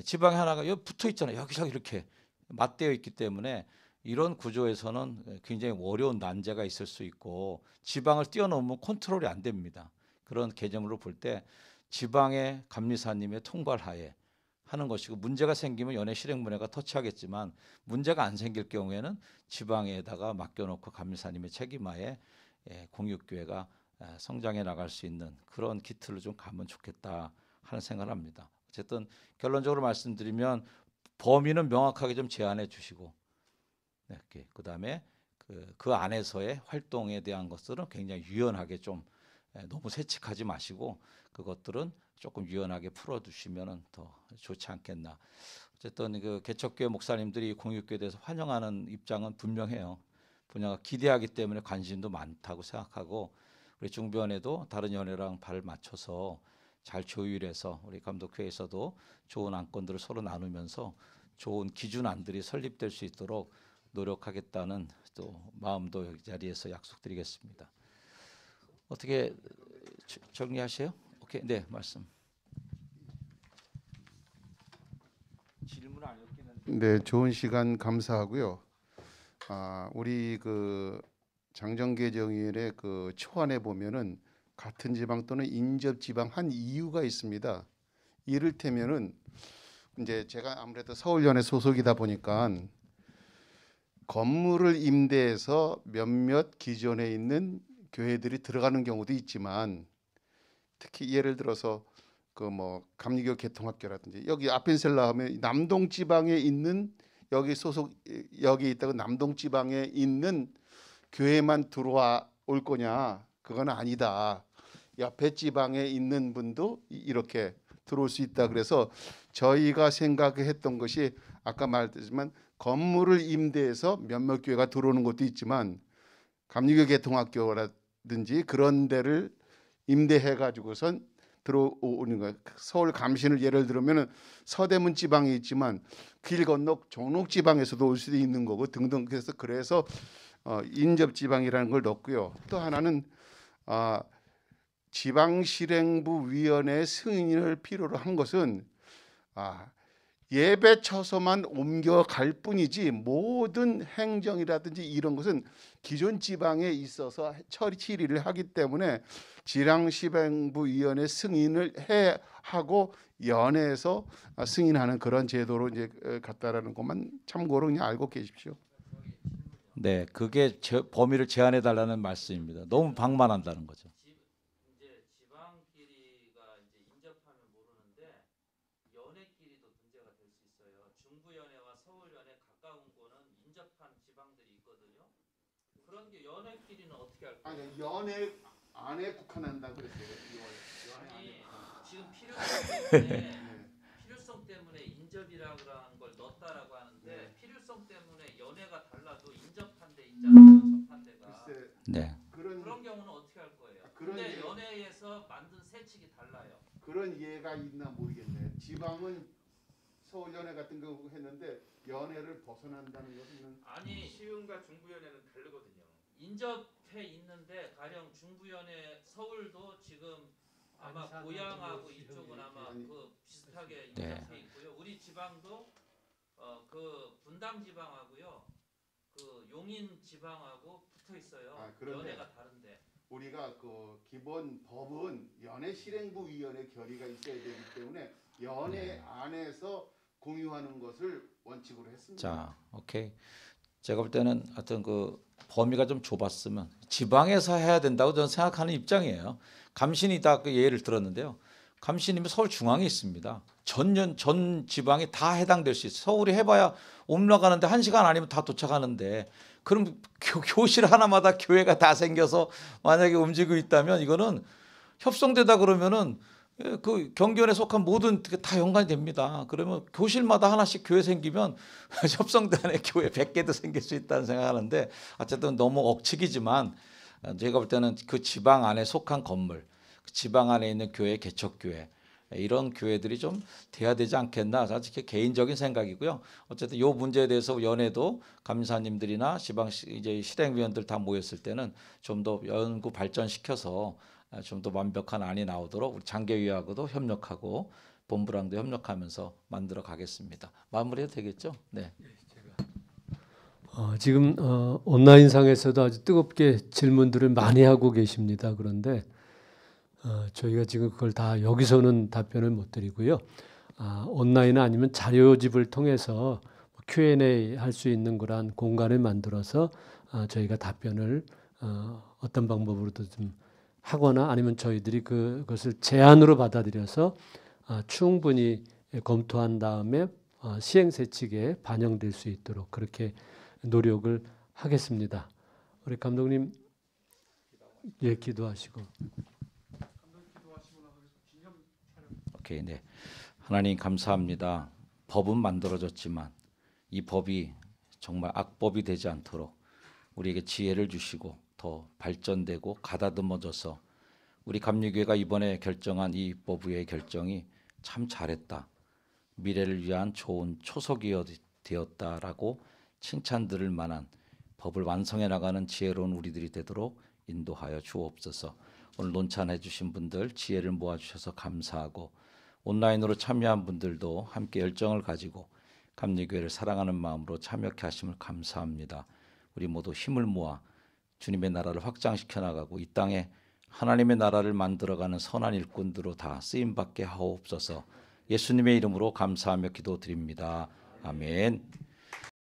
지방이 하나가 여기 붙어 있잖아요. 여기저기 이렇게 맞대어 있기 때문에 이런 구조에서는 굉장히 어려운 난제가 있을 수 있고 지방을 뛰어넘으면 컨트롤이 안 됩니다. 그런 개념으로 볼 때 지방의 감리사님의 통발하에 하는 것이고 문제가 생기면 연회 실행문회가 터치하겠지만 문제가 안 생길 경우에는 지방에다가 맡겨놓고 감리사님의 책임하에 공육교회가 성장해 나갈 수 있는 그런 기틀로 좀 가면 좋겠다 하는 생각을 합니다. 어쨌든 결론적으로 말씀드리면 범위는 명확하게 좀 제한해 주시고 그다음에 그 안에서의 활동에 대한 것들은 굉장히 유연하게 좀 너무 세칙하지 마시고 그것들은 조금 유연하게 풀어두시면 더 좋지 않겠나. 어쨌든 그 개척교회 목사님들이 공육교회에 대해서 환영하는 입장은 분명해요. 분야가 기대하기 때문에 관심도 많다고 생각하고 우리 중변에도 다른 연회랑 발을 맞춰서 잘 조율해서 우리 감독회에서도 좋은 안건들을 서로 나누면서 좋은 기준안들이 설립될 수 있도록 노력하겠다는 또 마음도 이 자리에서 약속드리겠습니다. 어떻게 정리하세요? 오케이, 네 말씀. 질문 아니었긴 한데. 네, 좋은 시간 감사하고요. 우리 그 장정계정일의 그 초안에 보면은 같은 지방 또는 인접 지방 한 이유가 있습니다. 이를테면은 이제 제가 아무래도 서울연회 소속이다 보니까 건물을 임대해서 몇몇 기존에 있는 교회들이 들어가는 경우도 있지만 특히 예를 들어서 그 뭐 감리교 개통학교라든지 여기 아펜셀라 하면 남동 지방에 있는 여기 소속 여기 있다고 남동 지방에 있는 교회만 들어와 올 거냐? 그건 아니다. 옆에 지방에 있는 분도 이렇게 들어올 수 있다. 그래서 저희가 생각했던 것이 아까 말했지만 건물을 임대해서 몇몇 교회가 들어오는 것도 있지만 감리교 개통학교라든지 그런 데를 임대해 가지고선 들어오는 거예요. 서울 감신을 예를 들면은 서대문 지방에 있지만 길 건너 종록 지방에서도 올 수도 있는 거고 등등. 그래서 인접 지방이라는 걸 넣었고요. 또 하나는 지방실행부 위원회 승인을 필요로 한 것은 예배처소만 옮겨갈 뿐이지 모든 행정이라든지 이런 것은 기존 지방에 있어서 처리를 하기 때문에 지방시행부위원회 승인을 하고 연회에서 승인하는 그런 제도로 이제 갔다라는 것만 참고로 그냥 알고 계십시오. 네, 그게 범위를 제한해 달라는 말씀입니다. 너무 방만한다는 거죠. 이제 지방끼리가 이제 인접하면 모르는데 연회끼리도 문제가 될 수 있어요. 중부연회와 서울연회 가까운 거는 인접한 지방들이 있거든요. 그런 게 연회끼리는 어떻게 할까요? 아니, 연회 안에 국한한다 그랬어요. 아니 지금 필요성 때문에 인접이라고 하는 걸 넣었다라고 하는데 필요성 때문에 연회가 달라도 인접한 데 있잖아요. 접한 데가. 네. 그런 경우는 어떻게 할 거예요? 근데 연회에서 만든 세칙이 달라요. 그런 예가 있나 모르겠네. 지방은 서울연회 같은 경우 했는데 연회를 벗어난다는 것은 아니 시흥과 중부연회는 다르거든요. 인접해 있는데 가령 중부연회 서울도 지금 아마 고향하고 이쪽은 아마 그 비슷하게 네. 인접해 있고요. 우리 지방도 그 분당 지방하고요, 그 용인 지방하고 붙어 있어요. 그런데 연회가 다른데. 우리가 그 기본 법은 연회 실행부위원회 결의가 있어야 되기 때문에 연회 안에서 공유하는 것을 원칙으로 했습니다. 자, 오케이. 제가 볼 때는 하여튼 그 범위가 좀 좁았으면 지방에서 해야 된다고 저는 생각하는 입장이에요. 감신이 다 그 예를 들었는데요. 감신이면 서울 중앙에 있습니다. 전 지방이 다 해당될 수 있어요. 서울이 해봐야 올라가는데 1시간 아니면 다 도착하는데 그럼 교실 하나마다 교회가 다 생겨서 만약에 움직이고 있다면 이거는 협성되다 그러면은 그 경기원에 속한 모든 다 연관이 됩니다. 그러면 교실마다 하나씩 교회 생기면 협성단의 교회 100개도 생길 수 있다는 생각하는데 어쨌든 너무 억측이지만 제가 볼 때는 그 지방 안에 속한 건물, 그 지방 안에 있는 교회, 개척교회 이런 교회들이 좀 돼야 되지 않겠나 사실 개인적인 생각이고요. 어쨌든 이 문제에 대해서 연회도 감사님들이나 지방 이제 실행위원들 다 모였을 때는 좀 더 연구 발전시켜서 좀 더 완벽한 안이 나오도록 우리 장계위하고도 협력하고 본부랑도 협력하면서 만들어 가겠습니다. 마무리해도 되겠죠? 네. 지금 온라인상에서도 아주 뜨겁게 질문들을 많이 하고 계십니다. 그런데 저희가 지금 그걸 다 여기서는 답변을 못 드리고요. 온라인 아니면 자료집을 통해서 Q&A 할 수 있는 그러한 공간을 만들어서 저희가 답변을 어떤 방법으로도 좀 하거나 아니면 저희들이 그것을 제안으로 받아들여서 충분히 검토한 다음에 시행세칙에 반영될 수 있도록 그렇게 노력을 하겠습니다. 우리 감독님 기도하시고. 오케이, 네. 하나님 감사합니다. 법은 만들어졌지만 이 법이 정말 악법이 되지 않도록 우리에게 지혜를 주시고 더 발전되고 가다듬어져서 우리 감리교회가 이번에 결정한 이 법의 결정이 참 잘했다. 미래를 위한 좋은 초석이 되었다라고 칭찬 들을 만한 법을 완성해 나가는 지혜로운 우리들이 되도록 인도하여 주옵소서. 오늘 논찬해 주신 분들 지혜를 모아주셔서 감사하고 온라인으로 참여한 분들도 함께 열정을 가지고 감리교회를 사랑하는 마음으로 참여케 하심을 감사합니다. 우리 모두 힘을 모아 주님의 나라를 확장시켜 나가고 이 땅에 하나님의 나라를 만들어가는 선한 일꾼들로 다 쓰임받게 하옵소서. 예수님의 이름으로 감사하며 기도드립니다. 아멘.